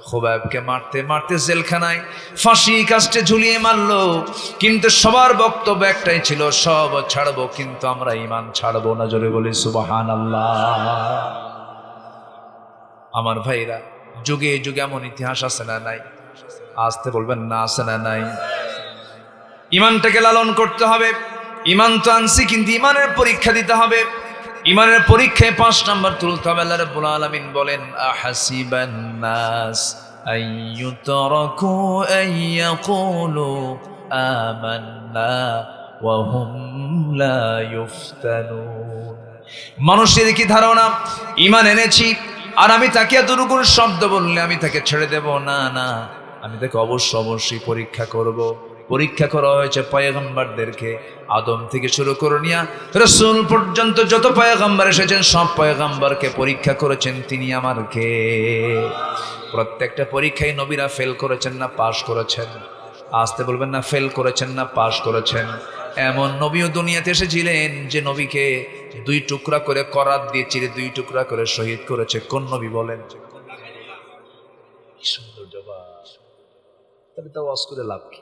A: খুবাইবকে মারতে মারতে জেলখানায় ফাঁসি কাস্টে ঝুলিয়ে মারলো। কিন্তু সবার বক্তব্য একটাই ছিল, সব ছাড়বো কিন্তু আমরা ঈমান ছাড়বো না। জোরে বলি সুবহানাল্লাহ। আমার ভাইরা, যুগে যুগে এমন ইতিহাস আছে না নাই? আসতে বলবেন না, আছে না নাই? ঈমানটাকে লালন করতে হবে। ঈমান তো আনছি, কিন্তু ঈমানের পরীক্ষা দিতে হবে। ঈমানের পরীক্ষায় 5 নাম্বার তুলতে হবে। আল্লাহ রাব্বুল আলামিন বলেন, আহাসিবান নাস আইয়ুতরাকু আইয়াকুলু আমান্না ওয়া হুম লা ইফতানুন। মানুষের কি ধারণা, ঈমান এনেছি আর আমি তাকে এতটুকু শব্দ বললে আমি তাকে ছেড়ে দেব? না না, আমি তাকে অবশ্যই পরীক্ষা করব। পরীক্ষা করা হয়েছে পয়গম্বরদেরকে, আদম থেকে শুরু করে নিয়া রাসূল পর্যন্ত যত পয়গম্বর এসেছেন সব পয়গম্বরকে পরীক্ষা করেছেন তিনি আমার কে। প্রত্যেকটা পরীক্ষায় নবীরা ফেল করেছেন না পাশ করেছেন? আসতে বলবেন না, ফেল করেছেন না পাশ করেছেন? এমন নবীও দুনিয়াতে এসেছিলেন যে নবীকে 2 টুকরা করে করাত দিয়ে চিরে 2 টুকরা করে শহীদ করেছে। কোন নবী বলেন? কি সুন্দর জবাব। তবে তা ওয়াজ করে লাভ কি?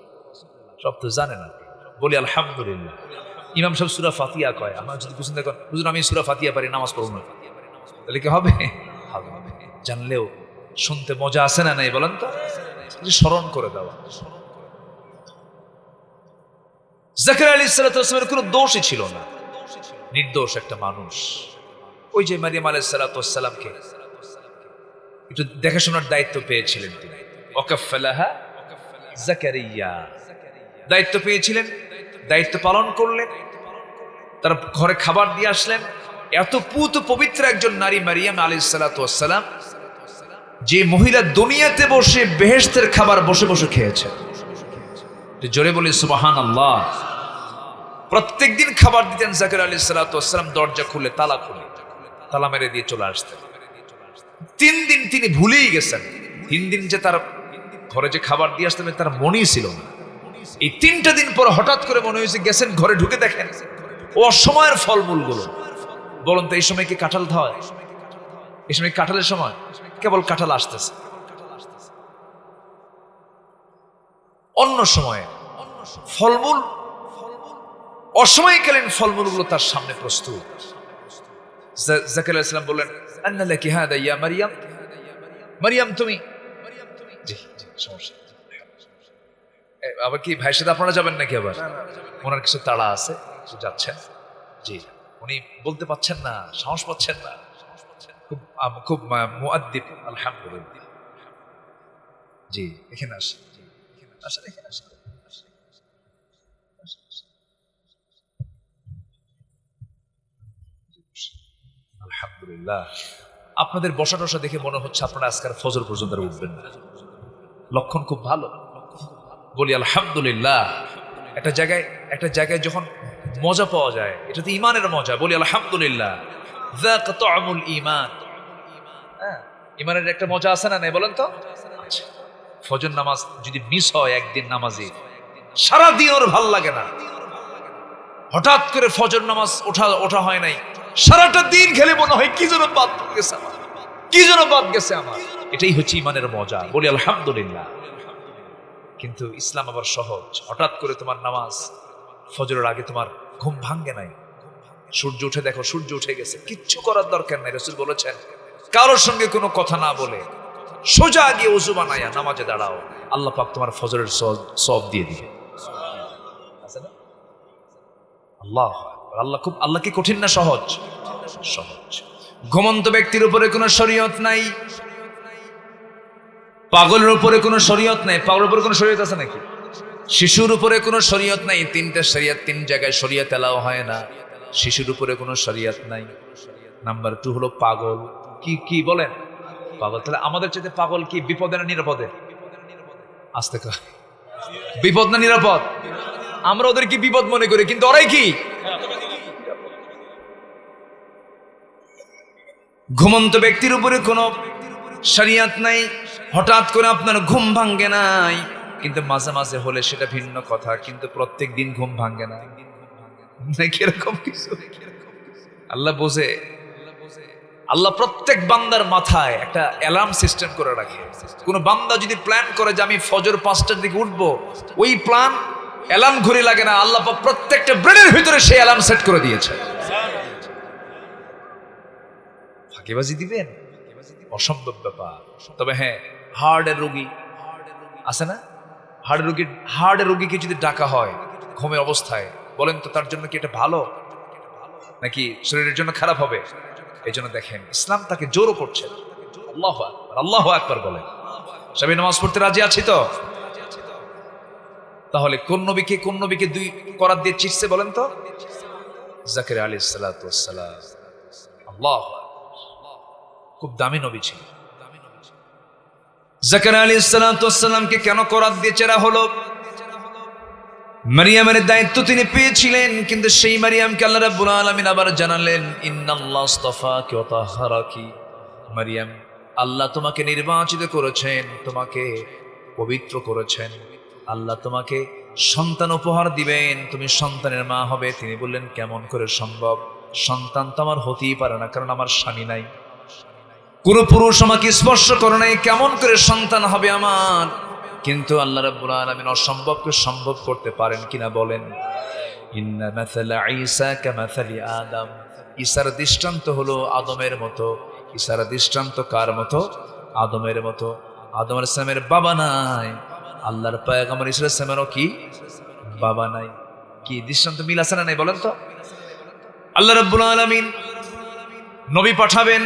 A: সব তো জানে না। বলি আলহামদুলিল্লাহ। ইমাম সাহেব সূরা ফাতিহা কয়, আমার যদি পছন্দ করেন হুজুর আমি সূরা ফাতিহা পারি, নামাজ পড়ব না, তাহলে কি হবে? হবে। জানলেও শুনতে মজা আছে না নাই বলেন তো? স্মরণ করে দেওয়া। জাকারিয়া আলাইহিস সালামের কোনো দোষই ছিল না, নির্দোষ একটা মানুষ। ওই যে মারিয়াম আলাইহিস সালামকে একটু দেখাশোনার দায়িত্ব পেয়েছিলেন তিনি। ওয়াকাফালাহা জাকারিয়া, দায়িত্ব পেয়েছিলেন, দায়িত্ব পালন করলেন, তার ঘরে খাবার দিয়ে আসলেন। এত পুত পবিত্র একজন নারী মারিয়াম আলাইহিস সালাম, যে মহিলা দুনিয়াতে বসে বেহেশতের খাবার বসে বসে খেয়েছেন। জোরে বলি সুবহানাল্লাহ। প্রত্যেকদিন খাবার দিতেন জাকারিয়া আলাইহিস সালাম, দরজা খুলে তালা মেরে দিয়ে চলে আসতেন। 3 দিন তিনি ভুলেই গেছেন। 3 দিন যে তার ঘরে যে খাবার দিয়ে আসতেন তার মনেই ছিল না। এই 3টা দিন পর হঠাৎ করে মনে হয়েছে, গেছেন ঘরে ঢুকে দেখেন ও অসময়ের ফলমূলগুলো। বলুন তো এই সময় কি কাঁঠাল হয়? এই সময় কাঁঠালের সময়? কেবল কাঁঠাল আসতেছে। অন্য সময়ে ফলমূল, অসময়কালীন ফলমূলগুলো তার সামনে প্রস্তুত। জাকারিয়া আলাইহিস সালাম বললেন, আন্না লাকি হাদা ইয়া মারিয়াম। মারিয়াম তুমি? জি জি, সমস্যা। আবার কি ভাইয়ের সাথে আপনারা যাবেন নাকি? আবার ওনার কিছু তাড়া আছে, যাচ্ছেন? জি। উনি বলতে পাচ্ছেন না, সাহস পাচ্ছেন না। খুব খুব মুআদ্দিব আলহামদুলিল্লাহ। জি এখানে আসেন, আসেন এখানে আসেন। আলহামদুলিল্লাহ, আপনাদের বসা টসা দেখে মনে হচ্ছে আপনারা আজকাল ফজর পর্যন্ত আর উঠবেন না। লক্ষণ খুব ভালো, বলি আলহামদুলিল্লাহ। একটা জায়গায় যখন মজা পাওয়া যায়, এটা তো ইমানের মজা, বলি আলহামদুলিল্লাহ। যাক তা'মুল ঈমান, ইমানের একটা মজা আছে না নাই বলেন তো? আচ্ছা, ফজর নামাজ যদি মিস হয় একদিন নামাজে, সারাদিন ওর ভাল লাগে না। হঠাৎ করে ফজর নামাজ ওঠা হয় নাই, সারাটা দিন খেলে মনে হয় কি যেন বাদ গেছে আমার, কি যেন বাদ গেছে আমার। এটাই হচ্ছে ইমানের মজা, বলি আলহামদুলিল্লাহ। কিন্তু ইসলাম আবার সহজ। হঠাৎ করে তোমার নামাজ ফজরের আগে তোমার ঘুম ভাঙ্গে নাই, সূর্য উঠে দেখো সূর্য উঠে গেছে, কিচ্ছু করার দরকার নাই। রাসূল বলেছেন কারোর সঙ্গে কোনো কথা না বলে সোজা গিয়ে ওযু বানায়া নামাজে দাঁড়াও, আল্লাহ পাক তোমার ফজরের সওয়াব দিয়ে দিবে। আল্লাহ কি কঠিন না সহজ? সহজ। ঘুমন্ত ব্যক্তির উপরে কোনো শরীয়ত নাই, পাগলের উপরে কোনো শরীয়ত নাই। পাগলের উপরে কোনো শরীয়ত আছে নাকি? শিশুর উপরে কোনো শরীয়ত নাই। তিনটা শরীয়ত, তিন জায়গায় শরীয়ত এলাও হয় না। শিশুর উপরে কোনো শরীয়ত নাই। নাম্বার 2 হলো পাগল। কি বলেন? পাগল। তাহলে আমাদের চাইতে পাগল কি বিপদে না নিরাপদে? আস্তে কর, বিপদ না নিরাপদ? আমরা ওদের কি বিপদ মনে করি, কিন্তু ওরাই কি? ঘুমন্ত ব্যক্তির উপরে কোনো শরীয়ত নাই। হঠাৎ করে আপনার ঘুম ভাঙ্গে নাই, কিন্তু মাঝে মাঝে হলে সেটা ভিন্ন কথা, কিন্তু প্রত্যেক দিন ঘুম ভাঙ্গে না, নাকি এরকম কিছু? আল্লাহ বোঝে। আল্লাহ প্রত্যেক বান্দার মাথায় একটা অ্যালার্ম সিস্টেম করে রাখে। কোন বান্দা যদি প্ল্যান করে যে আমি ফজর 5টার দিকে উঠবো, ওই প্ল্যান অ্যালার্ম ঘড়ি লাগে না, আল্লাহ প্রত্যেকটা ব্রেনের ভিতরে সেই অ্যালার্ম সেট করে দিয়েছে। ফাঁকিবাজি দিবেন? অসম্ভব ব্যাপার। তবে হ্যাঁ, হার্টের রোগী আছে না, হার্টের রোগীকে যদি ডাকা হয় ঘুমের অবস্থায়, বলেন তো তার জন্য কি এটা ভালো নাকি শরীরের জন্য খারাপ হবে? এই জন্য দেখেন ইসলাম তাকে জোরও করছে। আল্লাহু আকবার, আল্লাহু আকবার বলেন। সবাই নামাজ পড়তে রাজি আছি তো? তাহলে কোন নবীকে 2 করাত দিয়ে চিটছে বলেন তো? জাকারিয়া আলাইহিস সালাতু ওয়াস সালাম। আল্লাহু আকবার, খুব দামি নবী ছিল। জাকারিয়া আলাইহিস সালাতু ওয়াস সালামকে কেন করাত দিয়ে চেরা হলো? মারিয়ামের দায়িত্ব তিনি পেয়েছিলেন, কিন্তু সেই মারিয়ামকে আল্লাহ রাব্বুল আলামিন আবার জানালেন ইন্নাল্লাহ আস্তাফাকি ওয়া তাহহারাকি। মারিয়াম, আল্লাহ তোমাকে নির্বাচিত করেছেন, তোমাকে পবিত্র করেছেন। আল্লাহ তোমাকে সন্তান উপহার দিবেন, তুমি সন্তানের মা হবে। তিনি বললেন কেমন করে সম্ভব? সন্তান তো আমার হতেই পারে না, কারণ আমার স্বামী নাই, কোন পুরুষ আমাকে স্পর্শ করে নাই, কেমন করে সন্তান হবে আমার? কিন্তু আল্লাহ রাব্বুল আলামিন অসম্ভবকে সম্ভব করতে পারেন কিনা বলেন। ইন্না মাসালা ঈসা কামাসালি আদম। ঈসার দৃষ্টান্ত হলো আদমের মতো। ঈসার দৃষ্টান্ত কার মতো? আদমের মতো। আদম আলাইহিস সালামের বাবা নাই, আল্লাহর পয়গম্বর ঈসা আলাইহিস সালামেরও কি বাবা নাই? কি দৃষ্টান্ত মিল আছে না নাই বলেন তো? আল্লাহ রাব্বুল আলামিন নবী পাঠাবেন,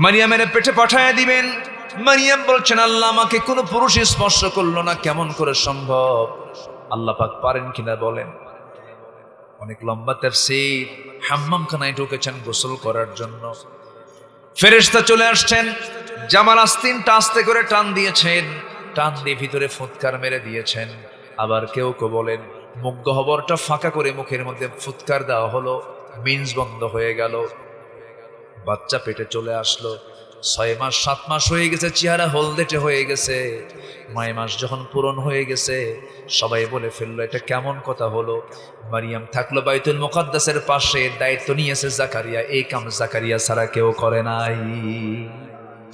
A: মারিয়ামের পেটে পাঠায়া দিবেন। মারিয়াম বলছেন আল্লাহ আমাকে কোনো পুরুষ স্পর্শ করলো না, কেমন করে সম্ভব? আল্লাহ পাক পারেন কিনা বলেন। অনেক লম্বা তাফসীর। হাম্মামখানায় ঢুকেছেন গোসল করার জন্য, ফেরেশতা চলে আসছেন, জামার আস্তিনটা আস্তে করে টান দিয়েছেন, টান দিয়ে ভিতরে ফুৎকার মেরে দিয়েছেন। আবার কেউ বলেন মুখ গহ্বরটা ফাঁকা করে মুখের মধ্যে ফুৎকার দেওয়া হলো, মিন্স বন্ধ হয়ে গেল, বাচ্চা পেটে চলে আসলো। 6 মাস 7 মাস হয়ে গেছে, চেহারা হলদেটে হয়ে গেছে। 9 মাস যখন পূরণ হয়ে গেছে, সবাই বলে ফেললো এটা কেমন কথা হলো? মারিয়াম থাকলো বাইতুল মুকাদ্দাসের পাশে, দায়িত্ব নিয়েছে জাকারিয়া। এই কাম জাকারিয়া ছাড়া কেউ করে নাই।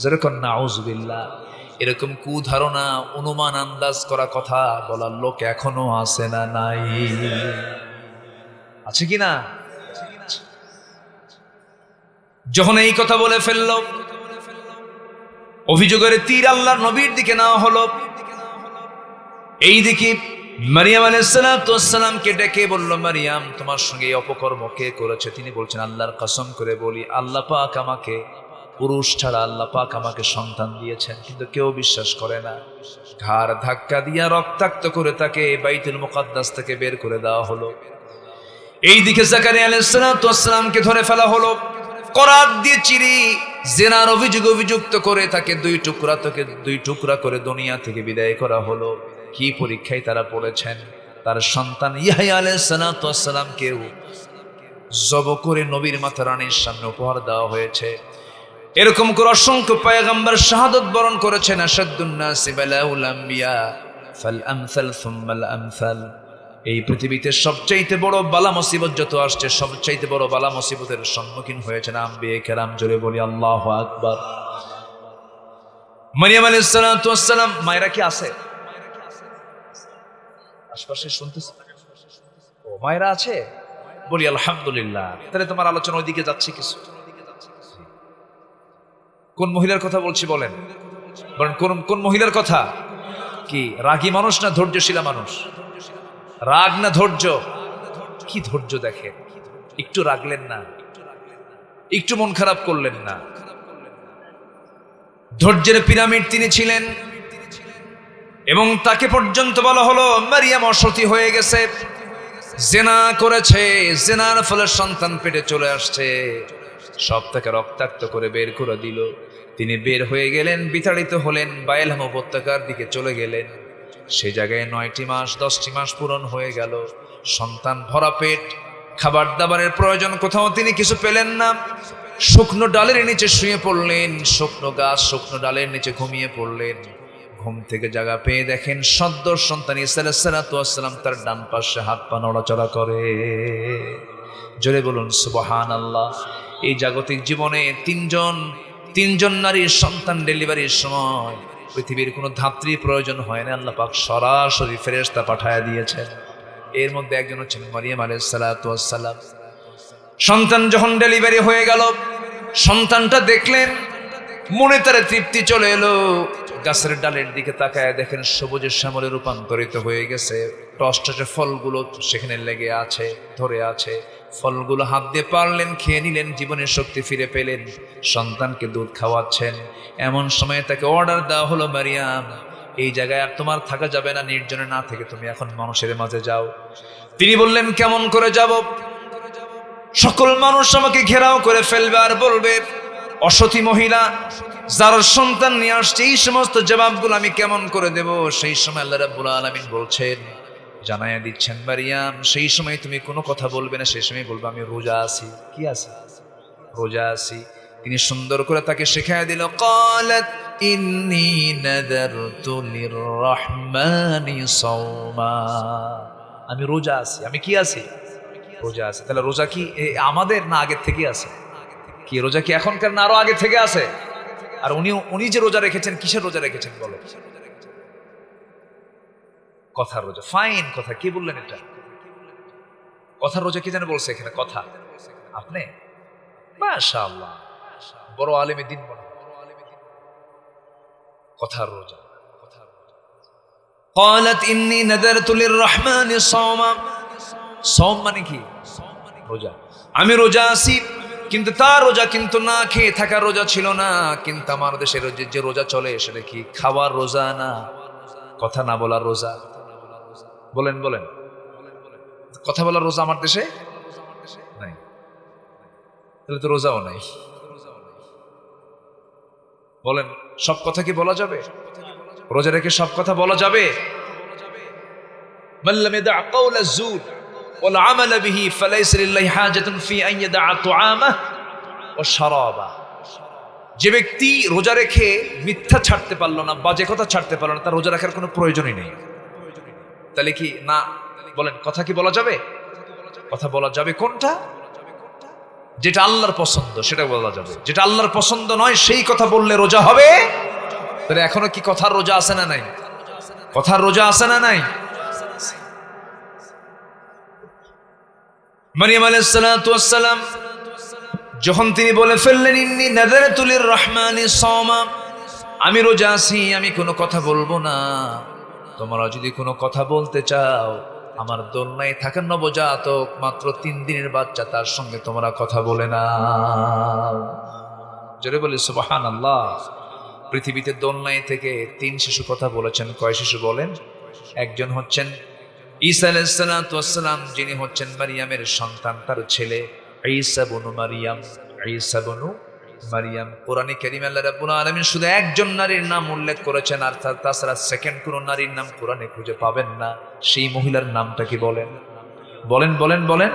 A: যেরকম নাউজুবিল্লাহ। এরকম কুধারণা, অনুমান, আন্দাজ করা কথা বলার লোক এখনো আছে না নাই? আছে কি না? যখন এই কথা বলে ফেলল, অভিযোগের তীর আল্লাহর নবীর দিকে নেওয়া হলো। এই দিকে মারিয়াম আলাইহিস সালামকে ডেকে বলল, মারিয়াম তোমার সঙ্গে এই অপকর্ম কে করেছে? তিনি বলছেন আল্লাহর কসম করে বলি আল্লাহ পাক আমাকে পুরুষ ছাড়া আল্লাহ পাক আমাকে সন্তান দিয়েছেন, কিন্তু কেউ বিশ্বাস করে না। ঘাড় ধাক্কা দিয়া রক্তাক্ত করে তাকে বাইতুল মুকাদ্দাস থেকে বের করে দেওয়া হলো। এইদিকে জাকারিয়া আলাইহিস সালামকে ধরে ফেলা হলো, করাত দিয়ে চিরি জিনার অভিযুক্ত করে তাকে দুই টুকরা করে দুনিয়া থেকে বিদায় করা হলো। কি পরীক্ষায় তারা পড়েছেন! তার সন্তান ইয়াহইয়া আলাইহিস সালামকেও জব করে নবীর মাথা রানীর সামনে উপহার দেওয়া হয়েছে। এরকম করে অসংখ্য পয়গম্বর শাহাদত বরণ করেছেন। আশাদ্দুন নাসি বালাউল আম্বিয়া ফাল আমসাল সুম্মাল আমসাল। এই পৃথিবীতে সবচাইতে বড় বালা মুসিবত যত আসছে, সবচাইতে বড় বালা মুসিবতের সম্মুখীন হয়েছেন আম্বিয়া কেরাম। জোরে বলি আল্লাহু আকবার। মারিয়াম আলাইহিস সালাম, মায়েরা কি আছে আশপাশে? শুনতেছ? ও মায়েরা আছে, বলি আলহামদুলিল্লাহ। তাহলে তোমার আলোচনা ওইদিকে যাচ্ছে কিছু। কোন মহিলার কথা বলছি বলেন? বলেন কোন মহিলার কথা? কি রাগী মানুষ না ধৈর্যশীলা মানুষ? রাগ না ধৈর্য? কি ধৈর্য দেখেন! একটু রাগলেন না, একটু মন খারাপ করলেন না। ধৈর্যের পিরামিড তিনি ছিলেন। এবং তাকে পর্যন্ত বলা হলো মারিয়াম অসতী হয়ে গেছে, জেনা করেছে, জেনার ফলে সন্তান পেটে চলে আসছে। সব তাকে রক্তাক্ত করে বের করে দিল। তিনি বের হয়ে গেলেন, বিতাড়িত হলেন, বাইলহাম উপত্যকার দিকে চলে গেলেন। সে জায়গায় 9টি মাস 10টি মাস পূরণ হয়ে গেল। সন্তান ভরা পেট, খাবার দাবারের প্রয়োজন কোথাও তিনি কিছু পেলেন না। শুকনো ডালের নিচে শুয়ে পড়লেন, শুকনো গাছ শুকনো ডালের নিচে ঘুমিয়ে পড়লেন। ঘুম থেকে জায়গা পেয়ে দেখেন সদ্য সন্তান ঈসা আলাইহিস সালাম তার ডান পাশে হাত পা নড়াচড়া করে। জোরে বলুন সুবহানাল্লাহ। এই জাগতিক জীবনে তিনজন নারীর সন্তান ডেলিভারির সময় পৃথিবীর কোনো ধাত্রী প্রয়োজন হয় না, আল্লাহ পাক সরাসরি ফেরেশতা পাঠায় দিয়েছেন। এর মধ্যে একজন হচ্ছেন মারিয়াম আলাইহিস সালাম। সন্তান যখন ডেলিভারি হয়ে গেল, সন্তানটা দেখলেন, মনে তার তৃপ্তি চলে এলো। গাছের ডালের দিকে তাকায় দেখেন সবুজের শ্যামলে রূপান্তরিত হয়ে গেছে। টসটসে ফলগুলো সেখানে লেগে আছে, ধরে আছে। ফলগুলো হাত দিয়ে পারলেন, খেয়ে নিলেন, জীবনের শক্তি ফিরে পেলেন। সন্তানকে দুধ খাওয়াচ্ছেন। এমন সময় তাকে অর্ডার দেওয়া হলো, মারিয়াম এই জায়গায় আর তোমার থাকা যাবে না, নির্জনে না থেকে তুমি এখন মানুষের মাঝে যাও। তিনি বললেন কেমন করে যাব? সকল মানুষ আমাকে ঘেরাও করে ফেলবে আর বলবে অসতী মহিলা, যার সন্তান নিয়ে আসছে। এই সমস্ত জবাবগুলো আমি কেমন করে দেব? সেই সময় আল্লাহ রাব্বুল আলামিন বলছেন, জানায়া দিচ্ছেন মারিয়াম সেই সময় তুমি কোনো কথা বলবে না, সেই সময় বলবে আমি রোজা আছি। কি আছে? রোজা আছি। তিনি সুন্দর করে তাকে শেখায় দিল, ক্বালাত ইন্নী নাযারতু লিররহমানি সাওমা। আমি রোজা আছি। আমি কি আছি? রোজা আছে। তাহলে রোজা কি আমাদের না আগের থেকে আছে? কি রোজা কি এখনকার না আরো আগে থেকে আছে? আর উনি যে রোজা রেখেছেন, কিসের রোজা রেখেছেন বলো? কথার রোজা। ফাইন কথা। কি বললেন এটা? কথার রোজা কি জানে বলছে এখানে? কথা। আপনি মাশাআল্লাহ বড় আলেমে দিন বড়। কথার রোজা। ক্বালাত ইন্নী নাযারতু লিররহমানি সাওমা। সাওম মানে কি? রোজা। আমি রোজা আছি। কিন্তু তার রোজা কিন্তু না খেয়ে থাকার রোজা ছিল না। কিন্তু আমার দেশের যে রোজা চলে সেটা কি খাওয়ার রোজা না, কথা না বলার রোজা। বলেন বলেন, কথা বলার রোজা আমার দেশে নাই। তাহলে তো রোজাও নাই। বলেন সব কথা কি বলা যাবে? রোজা রেখে সব কথা বলা যাবে? মান লাম ইয়াদা কাওলা যুর ওয়াল আমাল বিহি ফালাইসা লিল্লাহি হাজাতুন ফি আন ইয়াদা তুআমাহু ওয়া শারাবা। যে ব্যক্তি রোজা রেখে মিথ্যা ছাড়তে পারলো না, বাজে কথা ছাড়তে পারলো না, তার রোজা রাখার কোনো প্রয়োজনই নেই। তাহলে কি না? বলেন কথা কি বলা যাবে? কথা বলা যাবে। কোনটা? যেটা আল্লাহর পছন্দ সেটা বলা যাবে। যেটা আল্লাহর পছন্দ নয় সেই কথা বললে রোজা হবে? তাহলে এখনো কি কথার রোজা আছে না নাই? কথার রোজা আছে না নাই? মারিয়াম আলাইহিস সালাম যখন তিনি বলে ফেললেন ইন্নী নাযারতু লিররহমানি সাওমা, আমি রোজা আছি, আমি কোনো কথা বলবো না। তোমরা যদি কোনো কথা বলতে চাও, আমার দোলনায় থাকা নবজাতক মাত্র 3 দিনের বাচ্চা, তার সঙ্গে তোমরা কথা বলে না। জোরে বলি সুবহানাল্লাহ। পৃথিবীতে দোলনায় থেকে 3 শিশু কথা বলেছেন। কয় শিশু বলেন? একজন হচ্ছেন ঈসা আলাইহিস সালাম, যিনি হচ্ছেন মারিয়ামের সন্তান, তার ছেলে ঈসা ইবনে মারিয়াম। ঈসা ইবনে মারিয়াম। কোরআনে কারীমে আল্লাহ রাব্বুল আলামিন শুধু একজন নারীর নাম উল্লেখ করেছেন, আর তাছাড়া সেকেন্ড কোন নারীর নাম কোরআনে খুঁজে পাবেন না। সেই মহিলার নামটা কি বলেন? বলেন বলেন বলেন।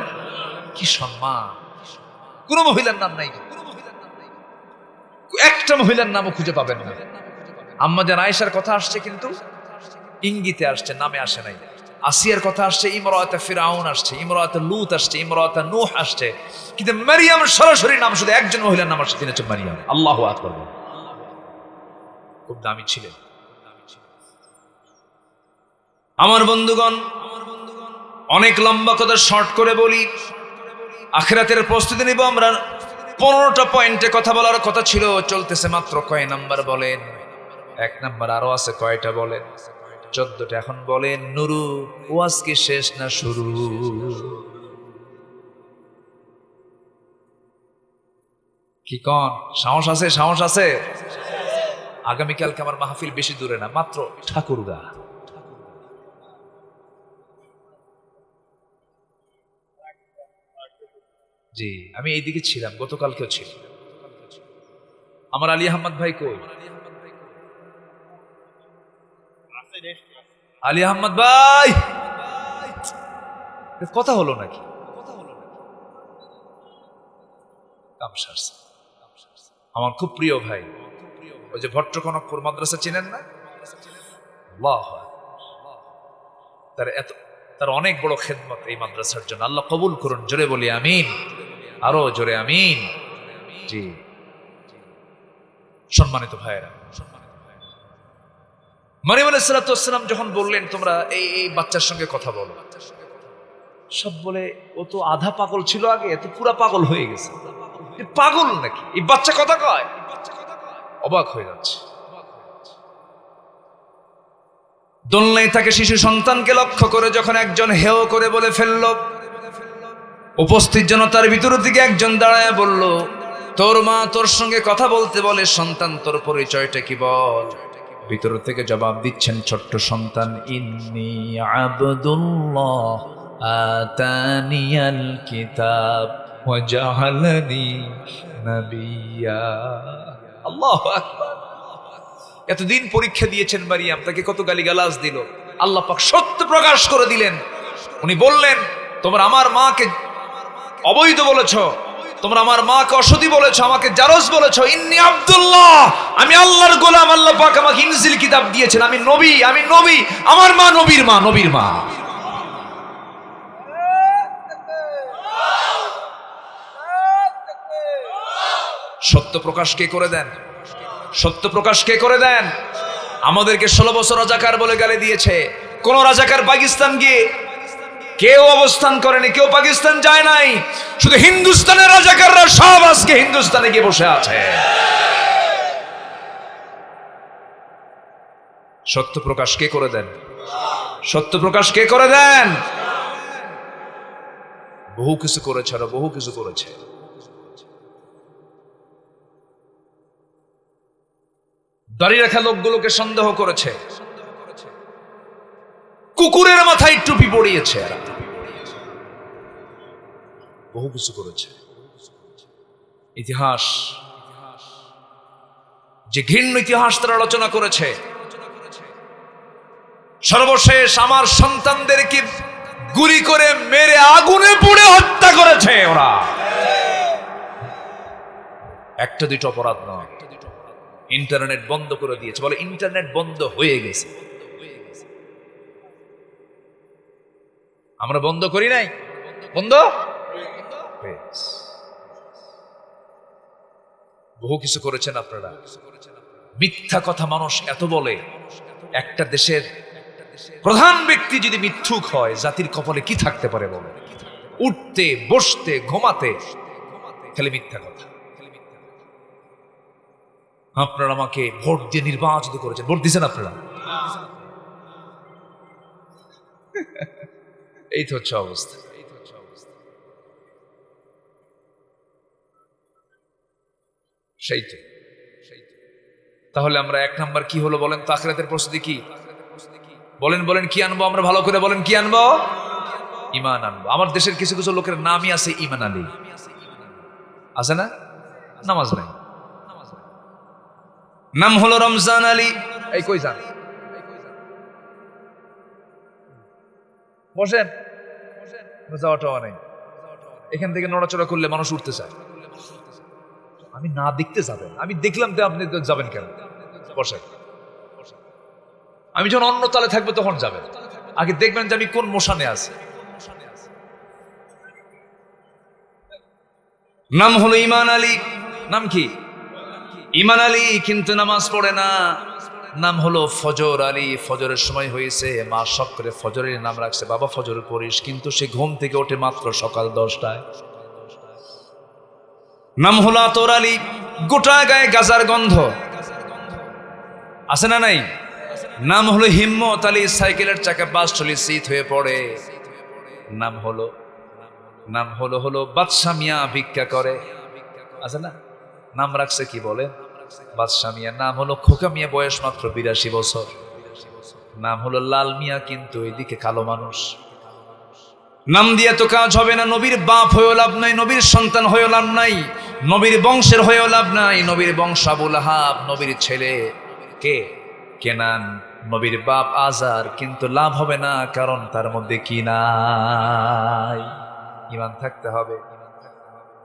A: কি সম্মান! কোন মহিলার নাম নাই, একটা মহিলার নামও খুঁজে পাবেন না। আম্মা জান আয়েশার কথা আসছে কিন্তু ইঙ্গিতে আসছে, নামে আসে নাই। আসিয়ার কথা আসছে, ইমরাতে ফিরাউন আসছে, ইমরাতে লূত আসছে, ইমরাতে নূহ আসছে, কিন্তু মারিয়াম সরাসরি নাম শুধু একজন মহিলার নাম আসছে, তিনি হচ্ছেন মারিয়াম। আল্লাহু আকবার। খুব দামি ছিলেন। আমার বন্ধুগণ, অনেক লম্বা কথা শর্ট করে বলি। আখিরাতের প্রস্তুতি নিব আমরা। 15টা পয়েন্টে কথা বলার কথা ছিল, চলতেছে মাত্র কয় নাম্বার বলেন? 1 নাম্বার। আরো আছে কয়টা বলেন? 14টা। এখন বলেন নুরু, ওয়াজ কি শেষ না শুরু? কি কন? সাহস আছে? সাহস আছে? আগামীকালকে আমার মাহফিল বেশি দূরে না, মাত্র ঠাকুরগা। জি, আমি এইদিকে ছিলাম, গতকালকেও ছিল। আমার আলী আহমদ ভাই কই? আলী আহমদ ভাই, কথা হলো নাকি? আমার খুব প্রিয় ভাই, ওই যে ভট্টকনকপুর মাদ্রাসা চিনেন না? আল্লাহ, তার অনেক বড় খেদমত এই মাদ্রাসার জন্য। আল্লাহ কবুল করুন। জোরে বলি আমিন। আরো জোরে আমিন। জি, সম্মানিত ভাইয়েরা, মারিয়াম আলাইহিস সালাম যখন বললেন তোমরা এই বাচ্চার সঙ্গে কথা বলো, সব বলে ও তো আধা পাগল ছিল আগে, এত পুরা পাগল হয়ে গেছে। পাগল নাকি এই বাচ্চা? কথা কয়। অবাক হয়ে যাচ্ছে। দোলনায় থাকে শিশু সন্তানকে লক্ষ্য করে যখন একজন হেও করে বলে ফেলল, উপস্থিত জনতার ভিতর থেকে একজন দাঁড়ায় বলল, তোর মা তোর সঙ্গে কথা বলতে বলে, সন্তান তোর পরিচয়টা কি বল। ভিতর থেকে জবাব দিচ্ছেন ছোট্ট সন্তান, ইন্নী আবদুল্লাহ আতানিয়াল কিতাব ওয়া জাআলানি নাবিয়্যা। আল্লাহু আকবার। এতদিন পরীক্ষা দিয়েছেন মারিয়াম, তাকে কত গালিগালাজ দিল, আল্লাহ পাক সত্য প্রকাশ করে দিলেন। উনি বললেন, তোমরা আমার মাকে অবৈধ বলেছো, তোমরা আমার মাকে অসতী বলেছো, আমাকে জারজ বলেছো। ইন্নী আব্দুল্লাহ, আমি আল্লাহর গোলাম। আল্লাহ পাক আমাকে ইনজিল কিতাব দিয়েছেন, আমি নবী, আমি নবী। আমার মা নবীর মা, নবীর মা। সত্য প্রকাশ কে করে দেন? সত্য প্রকাশ কে করে দেন? আমাদেরকে 16 বছর রাজাকার বলে গালি দিয়েছে। কোন রাজাকার পাকিস্তান গিয়ে কেউ অবস্থান করেনি, কেউ পাকিস্তান যায় নাই। শুধু হিন্দুস্তানের রাজাকাররা সব আজকে হিন্দুস্তানে গিয়ে বসে আছে। সত্য প্রকাশ কে করে দেন? সত্য প্রকাশ কে করে দেন? বহু কিছু করেছে, আরো বহু কিছু করেছে। দাঁড়িয়ে রাখা লোকগুলোকে সন্দেহ করেছে, কুকুরের মাথায় টুপি পরিয়েছে, বহু কিছু করেছে। ইতিহাস, যে ঘৃণ্য ইতিহাস তারা রচনা করেছে। সর্বশেষ আমার সন্তানদেরকে গুলি করে মেরে আগুনে পুড়ে হত্যা করেছে ওরা। একটা দুটো অপরাধ নয়। ইন্টারনেট বন্ধ করে দিয়েছে, বলে ইন্টারনেট বন্ধ হয়ে গেছে। আমরা বন্ধ করি নাই, বন্ধ। বহু কিছু করেছেন আপনারা। মিথ্যা কথা মানুষ এত বলে, একটা দেশের প্রধান ব্যক্তি যদি মিথ্যুক হয়, জাতির কপালে কি থাকতে পারে বলে? উঠতে বসতে ঘুমাতে খালি মিথ্যা কথা। আপনারা আমাকে ভোট দিয়ে নির্বাচিত করেছেন, ভোট দিয়েছেন আপনারা। এই তো হচ্ছে অবস্থা। সেই তো। তাহলে আমরা এক নাম্বার কি হলো বলেন তো? আখিরাতের প্রস্তুতি কি? বলেন বলেন কি আনবো আমরা? ভালো করে বলেন, কি আনবো? ঈমান আনবো। আমার দেশের কিছু কিছু লোকের নামই আছে ঈমান আলী, আছে না? নামাজ নাই, নাম হলো রমজান আলী। এই কই যান? বসেন, যাওয়াটাও নেই। এখান থেকে নড়াচড়া করলে মানুষ উঠতে চায়। আমি না দেখতে যাবেন, আমি দেখলাম তো আপনি যাবেন কেন? বসেন। আমি যখন অন্য তালে থাকবো তখন যাবেন, আগে দেখবেন যে আমি কোন মোশানে আছি। নাম হলো ঈমান আলী। নাম কি? ঈমান আলী, কিন্তু নামাজ পড়ে না। নাম হলো ফজর আলী। ফজরের সময় হয়েছে, মা শখ করে ফজরের নাম রাখছে, বাবা ফজর করিস, কিন্তু সে ঘুম থেকে ওঠে মাত্র সকাল 10টায়। নাম হলো আতর আলী। গোটা গায়ে গাজার গন্ধ, আছে না নাই? নাম হলো হিম্মত আলী। সাইকেলের চাকা বাস চলে শীত হয়ে পড়ে। নাম হলো বাদশা মিয়া, ভিক্ষা করে, আছে না? নাম রাখছে কি বলে? বাদশা মিয়া। নাম হলো খোকা মিয়া, বয়স মাত্র 82 বছর। নাম হলো লাল মিয়া, কিন্তু এদিকে কালো মানুষ। নাম দিয়ে তো কাজ হবে না। নবীর বাপ হয়েও লাভ নাই, নবীর সন্তান হয়েও লাভ নাই, নবীর বংশের হয়েও লাভ নাই। নবীর বংশ আবু লাহাব, নবীর ছেলে কে? কেনান। নবীর বাপ আজার, কিন্তু লাভ হবে না, কারণ তার মধ্যে কি নাই? ঈমান থাকতে হবে।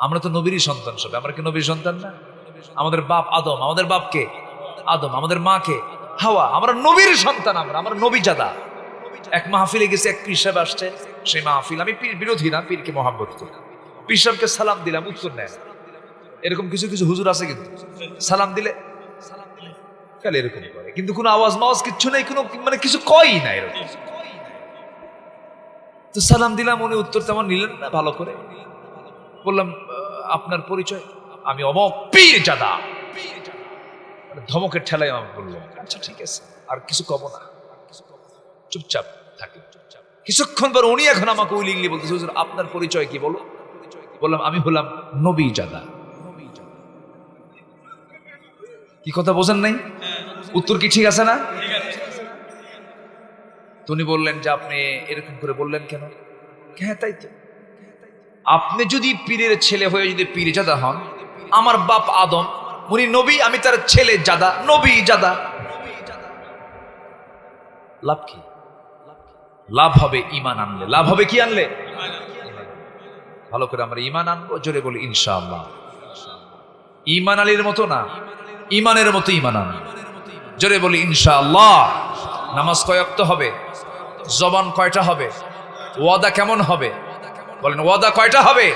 A: আমরা তো নবীরই সন্তান সব। আমরা কি নবীর সন্তান না? আমাদের বাপ আদম, আমাদের বাপ কে? আদম। আমাদের মা কে? হাওয়া। আমরা নবীর সন্তান, আমরা নবী জাদা। এক মাহফিলে গেছে, এক পীর সাহেব আসছে। সেই মাহফিল, আমি পীর বিরোধী না, পীরকে মহাব্বত করি। পীর সাহেবকে সালাম দিলাম, উত্তর নেয় না। এরকম কিছু কিছু হুজুর আছে, কিন্তু সালাম দিলে কালে এরকম করে, কিন্তু কোনো আওয়াজ মাওয়াজ কিচ্ছু নেই, কোনো মানে কিছু কয়ই না এরকম। তো সালাম দিলাম, উনি উত্তর তেমন নিলেন না ভালো করে। বললাম, আপনার পরিচয়? আমি অমক পীর জাদা। ধমকের ঠেলায় আমাকে বললাম, আচ্ছা ঠিক আছে, আর কিছু কব না, চুপচাপ থাকি। কিছুক্ষণ পর উনি এখন আমাকে উইলিংলি বলতেছে, হুজুর আপনার পরিচয় কি বলো? বললাম, আমি হলাম নবী জাদা। কি কথা বোঝেন নাই? উত্তর কি ঠিক আছে না? উনি বললেন যে আপনি এরকম করে বললেন কেন? হ্যাঁ তাই তো, আপনি যদি পীরের ছেলে হয়ে যদি পীর জাদা হন, আমার বাপ আদম, উনি নবী, আমি তার ছেলে জাদা, নবী জাদা, লাভ কি? লাভ হবে ঈমান আনলে। লাভ হবে কি আনলে? ভালো করে আমরা ঈমান আনবো, জোরে বলি ইনশাআল্লাহ। ঈমান আলীর মতো না, ঈমানের মতো ঈমান আনবো, জোরে বলি ইনশাআল্লাহ। নামাজ কয় ওয়াক্ত হবে? জবান কয়টা হবে? ওয়াদা কেমন হবে? বলেন, ওয়াদা কয়টা হবে?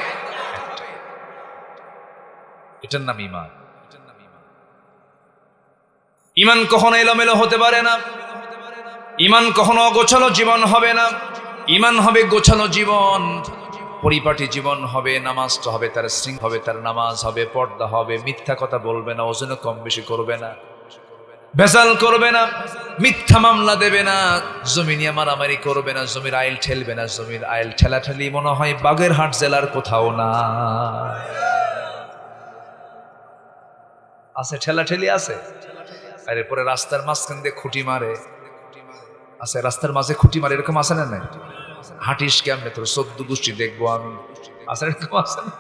A: এটার নাম ঈমান। ঈমান কখনো এলোমেলো হতে পারে না। ঈমান কখনো অগোছালো জীবন হবে না। ঈমান হবে গোছালো জীবন, পরিপাটি জীবন হবে। নামাজটা হবে তার শৃঙ্খলা হবে, তার নামাজ হবে, পর্দা হবে, মিথ্যা কথা বলবে না, ওজনে কম বেশি করবে না, ভেজাল করবে না, মিথ্যা মামলা দেবে না, জমিনিয়া মারামারি করবে না, জমির আইল ঠেলবে না। জমির আইল ঠেলাঠেলি মনে হয় বাগেরহাট জেলার কোথাও না আছে। ঠেলাঠেলি আছে। আর এরপরে রাস্তার মাঝখান দিয়ে খুঁটি মারে, আছে রাস্তার মাঝে খুঁটি মারে, এরকম আছে না? নাই? হাঁটিস কেমনে, তোর 14 গোষ্ঠী দেখবো আমি, আছে এরকম আছে না?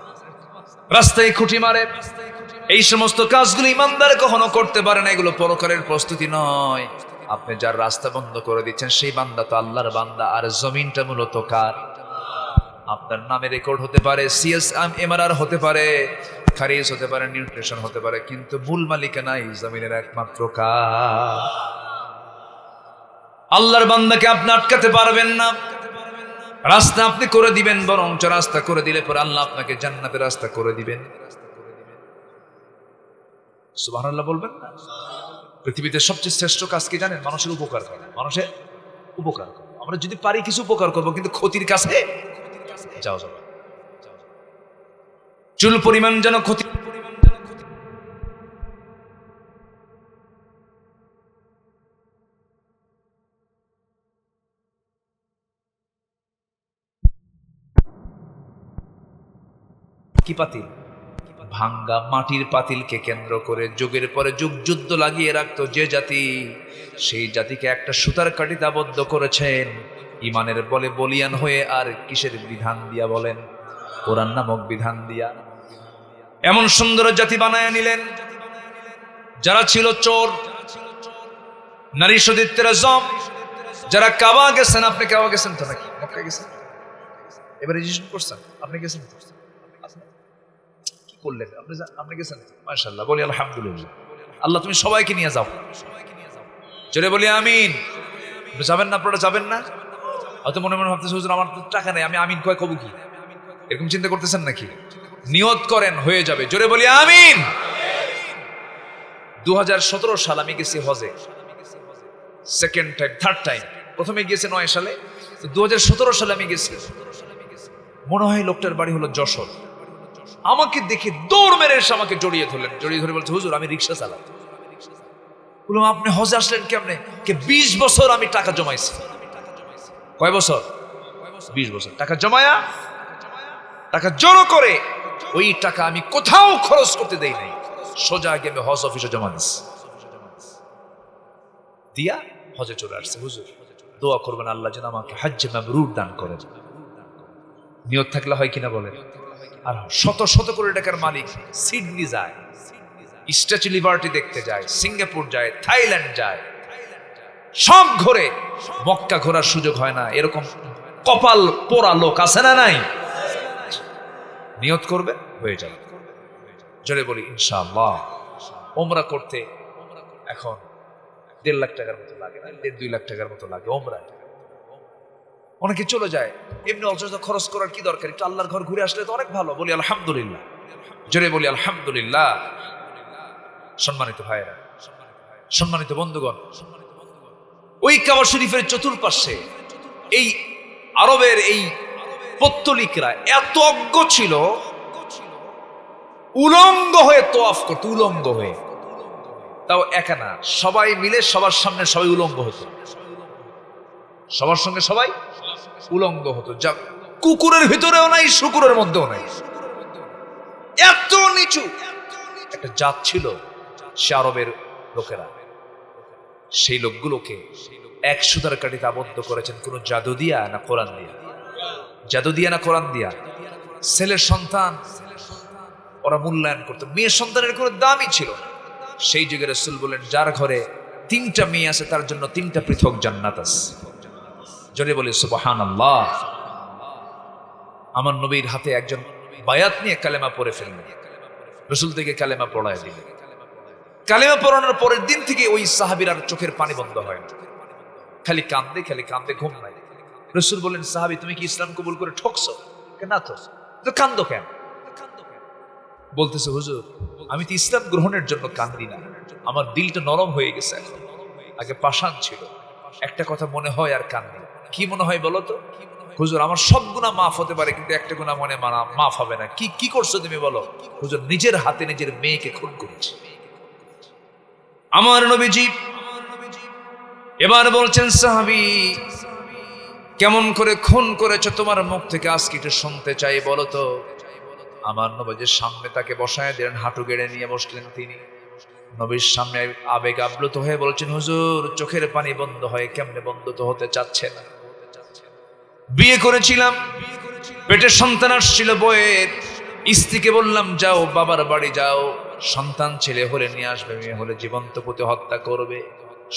A: রাস্তায় খুঁটি মারে। এই সমস্ত কাজগুলো ইমানদার কখনো করতে পারে না। এগুলো পরকালের প্রস্তুতি নয়। আপনি যার রাস্তা বন্ধ করে দিচ্ছেন, সেই বান্দা তো আল্লাহর বান্দা। আর জমিনটা মূলত কার? আপনার নামে রেকর্ড হতে পারে, CSMR হতে পারে, খারিজ হতে পারে, নিউট্রিশন হতে পারে, কিন্তু মূল মালিকানা এই জমিনের একমাত্র কার? আল্লাহর বান্দাকে আপনি আটকাতে পারবেন না। রাস্তা আপনি করে দিবেন, বরঞ্চ রাস্তা করে দিলে পরে আল্লাহ আপনাকে জান্নাতের রাস্তা করে দিবেন। সুবহানাল্লাহ বলবেন না? পৃথিবীতে সবচেয়ে শ্রেষ্ঠ কাজ কি জানেন? মানুষের উপকার করা। মানুষের উপকার করা। আমরা যদি পারি কিছু উপকার করবো, কিন্তু ক্ষতির কাছে যাওয়া যাবে। চুল পরিমাণ যেন ক্ষতি। কি পাতিল? ভাঙ্গা মাটির পাতিলকে কেন্দ্র করে যুগের পরে যুগ যুদ্ধ লাগিয়ে রাখতো যে জাতি, সেই জাতিকে একটা সুতার কাঠিতে আবদ্ধ করেছেন ইমানের বলে বলিয়ান হয়ে। আর কিসের বিধান দিয়া বলেন? কোরআন নামক বিধান দিয়া। এমন সুন্দর জাতি বানায় নিলেন যারা ছিল চোর, নারী সতীত্বের জম, যারা কাবা গেছেন। আপনি কাবা গেছেন তো নাকি? মক্কা গেছেন? এবার রেজিস্ট্রেশন করছেন? আপনি গেছেন? কি করলেন আপনি গেছেন? মাশাআল্লাহ, বলি আলহামদুলিল্লাহ। আল্লাহ তুমি সবাইকে নিয়ে যাও, জোরে বলি আমিন। যাবেন না? আপনারা যাবেন না? হয়তো মনে মনে ভাবতেছে হুজুর আমার তো টাকা নেই, আমি আমিন কয় কব কি? এরকম চিন্তা করতেছেন নাকি? নিয়ত করেন, হয়ে যাবে। জোরে বলি আমিন। 2017 সাল আমি গেছি হজে, সেকেন্ড টাইম, থার্ড টাইম। প্রথমে গিয়েছে 9 সালে, 2017 সালে আমি গেছি। মনে হয় লোকটার বাড়ি হলো যশোর। আমাকে দেখে দৌড় মেরে এসে আমাকে জড়িয়ে ধরলেন, জড়িয়ে ধরে বলছে হুজুর আমি রিক্সা চালাই। বললাম আপনি হজে আসলেন কেমনে? কে 20 বছর আমি টাকা জমাইছি। কয় বছর? 20 বছর টাকা জমায়া, টাকা জড়ো করে ওই টাকা আমি কোথাও খরচ করতে দেই নাই, সোজা গিয়ে আমি হজ অফিসে জমা দিচ্ছি। দিয়া হজে চলে আসছে। হুজুর দোয়া করবেন আল্লাহ যেন আমাকে হজ্জে মাবরুর দান করেন। নিয়ত থাকলে হয় কিনা বলেন? আর শত শত কোটি টাকার মালিক সিডনি যায়, স্ট্যাচু লিবার্টি দেখতে যায়, সিঙ্গাপুর যায়, থাইল্যান্ড যায়, সব ঘুরে, মক্কা ঘোরার সুযোগ হয় না। এরকম কপাল পোড়া লোক আছে না নাই? নিয়ত করবে, হয়ে যাবে। জোরে বলি ইনশাআল্লাহ। ওমরা করতে এখন 1.5 লাখ টাকার মতো লাগে না, 1.5-2 লাখ টাকার মতো লাগে ওমরা। অনেকে চলে যায় এমনি, অযথা খরচ করার কি দরকার? একটু আল্লাহর ঘর ঘুরে আসলে তো অনেক ভালো। বলি আলহামদুলিল্লাহ, জোরে বলি আলহামদুলিল্লাহ। সম্মানিত ভাইয়েরা, সম্মানিত বন্ধুগণ, ওই কাবা শরীফের চতুর্পাশে এই আরবের এই পত্তলিকরা এত অজ্ঞ ছিল, উলঙ্গ হয়ে তোয়াফ করত, উলঙ্গ হয়ে। তাও একা না, সবাই মিলে সবার সামনে সবাই উলঙ্গ হতো, সবার সঙ্গে সবাই উলঙ্গ হতো। যা কুকুরের ভিতরেও নাই, শুকুরের মধ্যেও নাই, এত নিচু একটা জাত ছিল সে আরবের লোকেরা। সেই লোকগুলোকে 1 সুতার কাঠিতে আবদ্ধ করেছেন কোন জাদু দিয়া না কোরআন দিয়া? জাদু দিয়া না কোরআন দিয়া? ছেলের সন্তান ওরা মূল্যায়ন করতো, মেয়ের সন্তানের কোনো দামই ছিল না। সেই যুগে রাসূল বলেন যার ঘরে 3টা মেয়ে আছে তার জন্য 3টা পৃথক জান্নাত আছে। জোরে বলি সুবহানাল্লাহ। আমার নবীর হাতে একজন বায়াত নিয়ে কালেমা পড়ে ফেললেন, রাসূল থেকে কালেমা পড়ায় দিলেন। কালেমা পড়ানোর পরের দিন থেকে ওই সাহাবীর আর চোখের পানি বন্ধ হয় না, খালি কান্দে, খালি কান্দে, ঘুম নাই। রাসূল বলেন সাহাবী তুমি কি ইসলাম কবুল করে ঠকছো? না তো কান্দো কেন? বলতেছে হুজুর আমি তো ইসলাম গ্রহণের জন্য কান্দি না, আমার দিলটা নরম হয়ে গেছে এখন, আগে পাষাণ ছিল। একটা কথা মনে হয় আর কান্দি। কি মনে হয় বলো তো? হুজুর আমার সব গুনাহ মাফ হতে পারে কিন্তু একটা গুনাহ মনে মাফ হবে না। কি করছো তুমি বলো? হুজুর নিজের হাতে নিজের মেয়েকে খুন করেছি। আমার নবীজি এবার বলছেন সাহাবী কেমন করে খুন করেছো তোমার মুখ থেকে আজকে একটু শুনতে চাই, বলো তো। আমার নবীজির সামনে তাকে বসায় দিলেন, হাঁটু গেড়ে নিয়ে বসলেন তিনি। নবীর সামনে আবেগ আপ্লুত হয়ে বলছেন হুজুর চোখের পানি বন্ধ হয় কেমনে? বন্ধ তো হতে চাচ্ছে না। বিয়ে করেছিলাম, পেটে সন্তান আসছিল বইয়ের, স্ত্রীকে বললাম যাও বাবার বাড়ি যাও, সন্তান ছেলে হলে নিয়ে আসবে, মেয়ে হলে জীবন্ত পুঁতে হত্যা করবে।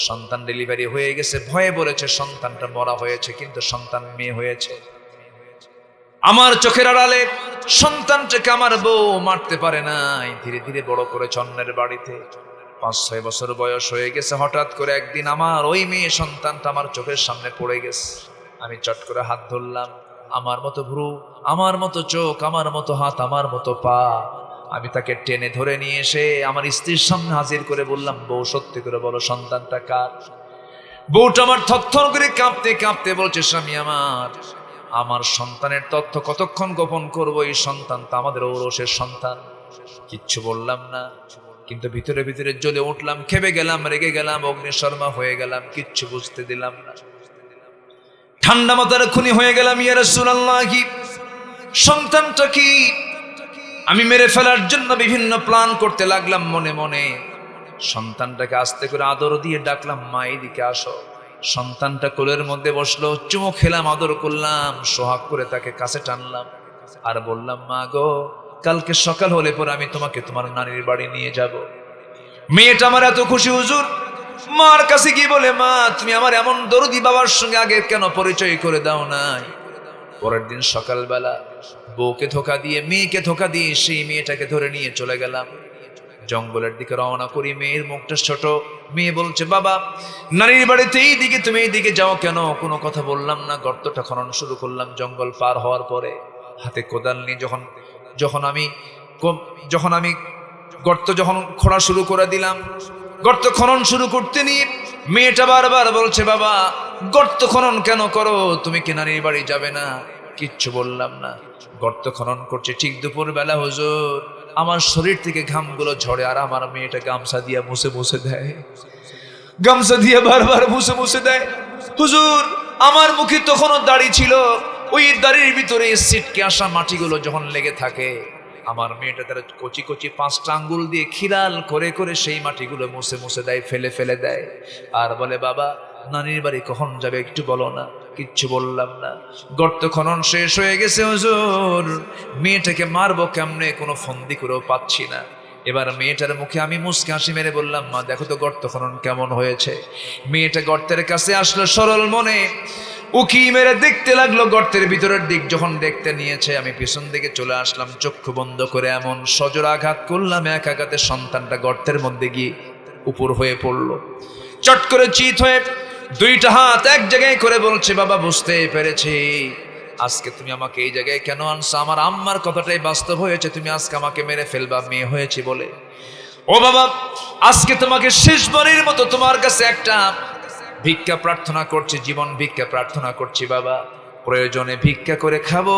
A: সন্তান ডেলিভারি হয়ে গেছে, ভয়ে বলেছে সন্তানটা মরা হয়েছে, কিন্তু সন্তান মেয়ে হয়েছে। আমার চোখের আড়ালে সন্তানটাকে আমার বউ মারতে পারে নাই, ধীরে ধীরে বড় করেছে অন্যের বাড়িতে। 5-6 বছর বয়স হয়ে গেছে, হঠাৎ করে একদিন আমার ওই মেয়ে সন্তানটা আমার চোখের সামনে পড়ে গেছে। আমি চট করে হাত ধরলাম, আমার মতো ভ্রু, আমার মতো চোখ, আমার মতো হাত, আমার মতো পা। আমি তাকে টেনে ধরে নিয়ে এসে আমার স্ত্রীর সামনে হাজির করে বললাম বউ সত্যি করে বলো সন্তানটা কার? বউটা আমার থরথর করে কাঁপতে কাঁপতে বলছে স্বামী আমার সন্তানের তথ্য কতক্ষণ গোপন করবো, এই সন্তান তো আমাদের ঔরসের সন্তান। কিচ্ছু বললাম না, কিন্তু ভিতরে ভিতরে জ্বলে উঠলাম, খেপে গেলাম, রেগে গেলাম, অগ্নিশর্মা হয়ে গেলাম, কিচ্ছু বুঝতে দিলাম না। ঠান্ডা মাথার খুনি হয়ে গেলাম, ইয়া রাসূলুল্লাহ সন্তানটা কি? আমি মেরে ফেলার জন্য বিভিন্ন প্ল্যান করতে লাগলাম মনে মনে। সন্তানটাকে আস্তে করে আদর দিয়ে ডাকলাম, মা এদিকে আসো। সন্তানটা কোলের মধ্যে বসলো, চুমু খেলাম, আদর করলাম, সোহাগ করে তাকে কাছে টানলাম আর বললাম, মা গো, কালকে সকাল হলে পরে আমি তোমাকে তোমার নানির বাড়ি নিয়ে যাব। মেয়েটা আমার এত খুশি হুজুর, মার কাছে গিয়ে বলে, মা তুমি আমার এমন দরদি বাবার সঙ্গে আগে কেন পরিচয় করে দাও নাই? পরের দিন সকালবেলা বউকে ধোকা দিয়ে, মেয়েকে ধোকা দিয়ে সেই মেয়েটাকে ধরে নিয়ে চলে গেলাম। জঙ্গলের দিকে রওনা করি। মেয়ের মুখটা ছোট। মেয়ে বলছে, বাবা নানির বাড়িতে এই দিকে, তুমি এই দিকে যাও কেন? কোনো কথা বললাম না। গর্তটা খনন শুরু করলাম। জঙ্গল পার হওয়ার পরে হাতে কোদাল নিয়ে যখন আমি গর্ত খোঁড়া শুরু করে দিলাম, গর্ত খনন শুরু করতে নিয়ে মেয়েটা বারবার বলছে, বাবা গর্ত খনন কেন করো? তুমি কি নানির বাড়ি যাবে না? কিচ্ছু বললাম না। গর্ত খনন করছে। ঠিক দুপুর বেলা হুজুর, আমার শরীর থেকে ঘামগুলো ঝরে আর আমার মেয়েটা গামছা দিয়ে মুছে মুছে দেয়, গামছা দিয়ে বারবার মুছে মুছে দেয়। হুজুর, আমার মুখে তখনও দাড়ি ছিল। ওই দাড়ির ভিতরে ছিটকে আসা মাটিগুলো যখন লেগে থাকে, আমার মেয়েটা তার কচি কচি 5টা আঙ্গুল দিয়ে খিলাল করে করে সেই মাটিগুলো মুছে মুছে দেয়, ফেলে ফেলে দেয় আর বলে, বাবা নানির বাড়ি কখন যাবে একটু বলো না। কিচ্ছু বললাম না। গর্ত খনন শেষ হয়ে গেছে হুজুর। মেয়েটাকে মারবো কেমনে, কোনো ফন্দি করেও পাচ্ছি না। এবার মেয়েটার মুখে আমি মুচকি হাসি মেরে বললাম, মা দেখো তো গর্ত খনন কেমন হয়েছে। মেয়েটা গর্তের কাছে আসলো সরল মনে, উকি মেরে দেখতে লাগলো গর্তের ভিতরের দিক। যখন দেখতে নিয়েছে, আমি পিছন দিকে চলে আসলাম, চক্ষু বন্ধ করে এমন সজোর আঘাত করলাম, এক আঘাতে সন্তানটা গর্তের মধ্যে গিয়ে উপর হয়ে পড়লো। চট করে চিত হয়ে 2টা হাত এক জায়গায় করে বলছে, বাবা বুঝতে পেরেছি, আজকে তুমি আমাকে এই জায়গায় কেন আনছো? আমার আম্মার কথাটাই বাস্তব হয়েছে, তুমি আজকে আমাকে মেরে ফেলবা মেয়ে হয়েছে বলে। ও বাবা, আজকে তোমাকে শেষবারের মতো তোমার কাছে একটা ভিক্ষা প্রার্থনা করছি, জীবন ভিক্ষা প্রার্থনা করছি বাবা। প্রয়োজনে ভিক্ষা করে খাবো,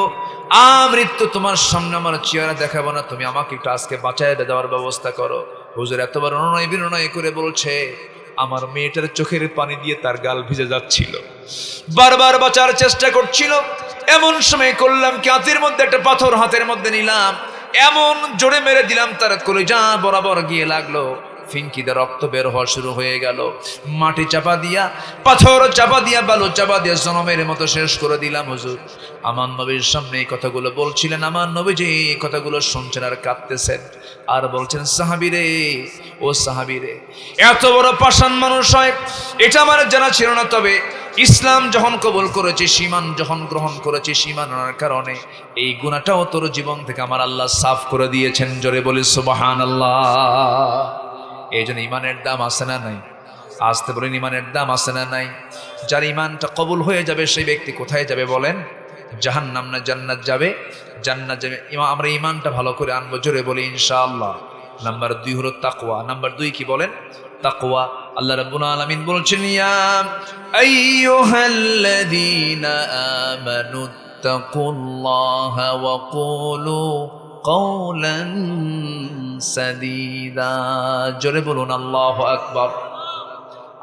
A: মৃত্যু তোমার সামনে আমার চেহারা দেখাবো না, তুমি আমাকে একটু আজকে বাঁচায় দেওয়ার ব্যবস্থা করো। হুজুর এতবার অনুনয় বিনয় করে বলছে, আমার মেয়েটার চোখের পানি দিয়ে তার গাল ভিজে যাচ্ছিল, বারবার বাঁচার চেষ্টা করছিল। এমন সময় করলাম কি, হাতের মধ্যে একটা পাথর হাতের মধ্যে নিলাম, এমন জোরে মেরে দিলাম, তার কলিজা বরাবর গিয়ে লাগলো। ফিনকিতে রক্ত বের হওয়া শুরু হয়ে গেল। মাটি চাপা দিয়া, পাথর চাপা দিয়া, বালু চাপা দিয়া জনমের মতো শেষ করে দিলাম। হুজুর আমার নবীর সামনে এই কথাগুলো বলছিলেন, আমার নবীজি এই কথাগুলো শুনছেন আর কাঁদতেছেন আর বলছেন, সাহাবীরে, ও সাহাবীরে, এত বড় পাষাণ মানুষ হয় এটা আমার জানা ছিল না। তবে ইসলাম যখন কবুল করেছি, সীমান যখন গ্রহণ করেছি, সীমান আনার কারণে এই গুনাহটাও তোর জীবন থেকে আমার আল্লাহ সাফ করে দিয়েছেন। জোরে বলি সুবহানাল্লাহ। এই জন্য ইমানের দাম আছে না নাই? আসতে বলেন, ইমানের দাম আছে না নাই? যার ইমানটা কবুল হয়ে যাবে সেই ব্যক্তি কোথায় যাবে বলেন? জাহান্নাম না জান্নাত যাবে? জান্নাত যাবে। আমরা ইমানটা ভালো করে আনবো, জোরে বলি ইনশাআল্লাহ। নাম্বার 2 হলো তাকওয়া। নাম্বার 2 কি বলেন? তাকওয়া। আল্লাহ রাব্বুল আলামিন বলছেন, ইয়া আইয়ুহাল্লাযীনা আমানু তাকুল্লাহা ওয়া কুলু কওলান সাদীদা। জোরে বলুন আল্লাহু আকবার।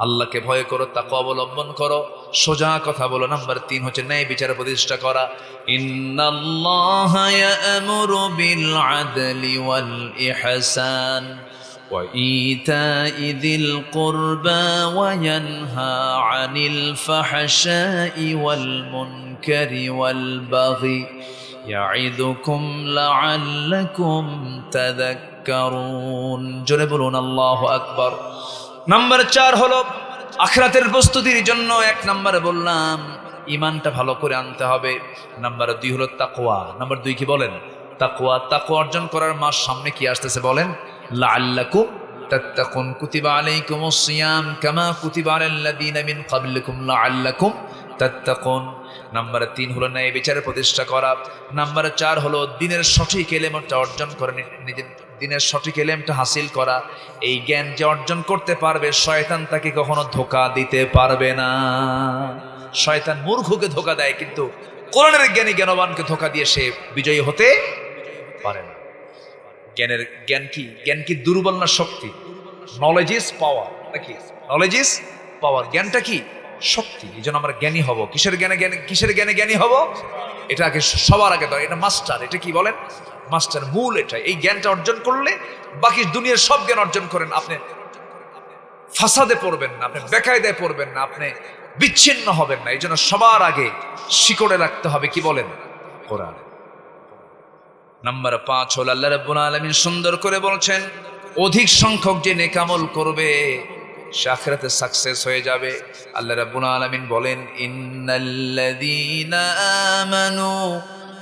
A: আল্লাহকে ভয় করো, তাকওয়া অবলম্বন করো, সোজা কথা বলো। নাম্বার 3 হচ্ছে ন্যায় বিচার প্রতিষ্ঠা করা। ইন্নাল্লাহা ইয়া'মুরু বিল আদলি ওয়াল ইহসান ওয়া ইতা'i যিল কুরবা ওয়া ইয়ানহা আনিল ফাহশাই ওয়াল মুনকারি ওয়াল বাগি ইয়া'iদুকুম লা'আল্লাকুম তাযাক্কারুন। জোরে বলুন আল্লাহু আকবার। নাম্বার 4 হলো আখিরাতের প্রস্তুতির জন্য। 1 নম্বরে বললাম ইমানটা ভালো করে আনতে হবে। নাম্বার 2 হলো তাকওয়া। নাম্বার 2 কি বলেন? তাকওয়া। তাকওয়া অর্জন করার মাস সামনে কি আসতেছে বলেন? লাআল্লাকুম তাত্তাকুন। কুতিবা আলাইকুমুস সিয়াম কামা কুতিবা আলাল লাযীনা মিন ক্বাবলিকুম লাআল্লাকুম তাত্তাকুন। নাম্বার 3 হলো ন্যায় বিচারের প্রতিষ্ঠা করা। নাম্বার 4 হলো দিনের সঠিক এলেমটা অর্জন করে, নিজের দিনের সঠিক এলেমটা হাসিল করা। এই জ্ঞান যে অর্জন করতে পারবে, শয়তান তাকে কখনো ধোঁকা দিতে পারবে না। শয়তান মূর্খকে ধোঁকা দেয়, কিন্তু কোরআনের জ্ঞানী জ্ঞানবানকে ধোঁকা দিয়ে সে বিজয়ী হতে পারে না। জ্ঞান কি দুর্বল না শক্তি? নলেজ ইজ পাওয়ার নাকি? Knowledge is power. জ্ঞানটা কি? শক্তি। এই জন্য আমরা জ্ঞানী হব। কিসের জ্ঞানে জ্ঞানী হব? এটা আগে সবার আগে, এটা মাস্টার। এটা কি বলেন? মাস্টার মূল এটাই। এই জ্ঞানটা অর্জন করলে বাকি দুনিয়ার সব জ্ঞান অর্জন করেন, আপনি ফাসাদে পড়বেন না, আপনি বেকায়দায় পড়বেন না, আপনি বিচ্ছিন্ন হবেন না। এই জন্য সবার আগে শিকড়ে রাখতে হবে কি বলেন? কোরআন। নাম্বার 5 হল আল্লাহ রাব্বুল আলামিন সুন্দর করে বলছেন, অধিক সংখ্যক যে নেক আমল করবে সে আখিরাতে সাকসেস হয়ে যাবে। আল্লাহ রাব্বুল আলামিন বলেন, ইন্নাল্লাযীনা আমানু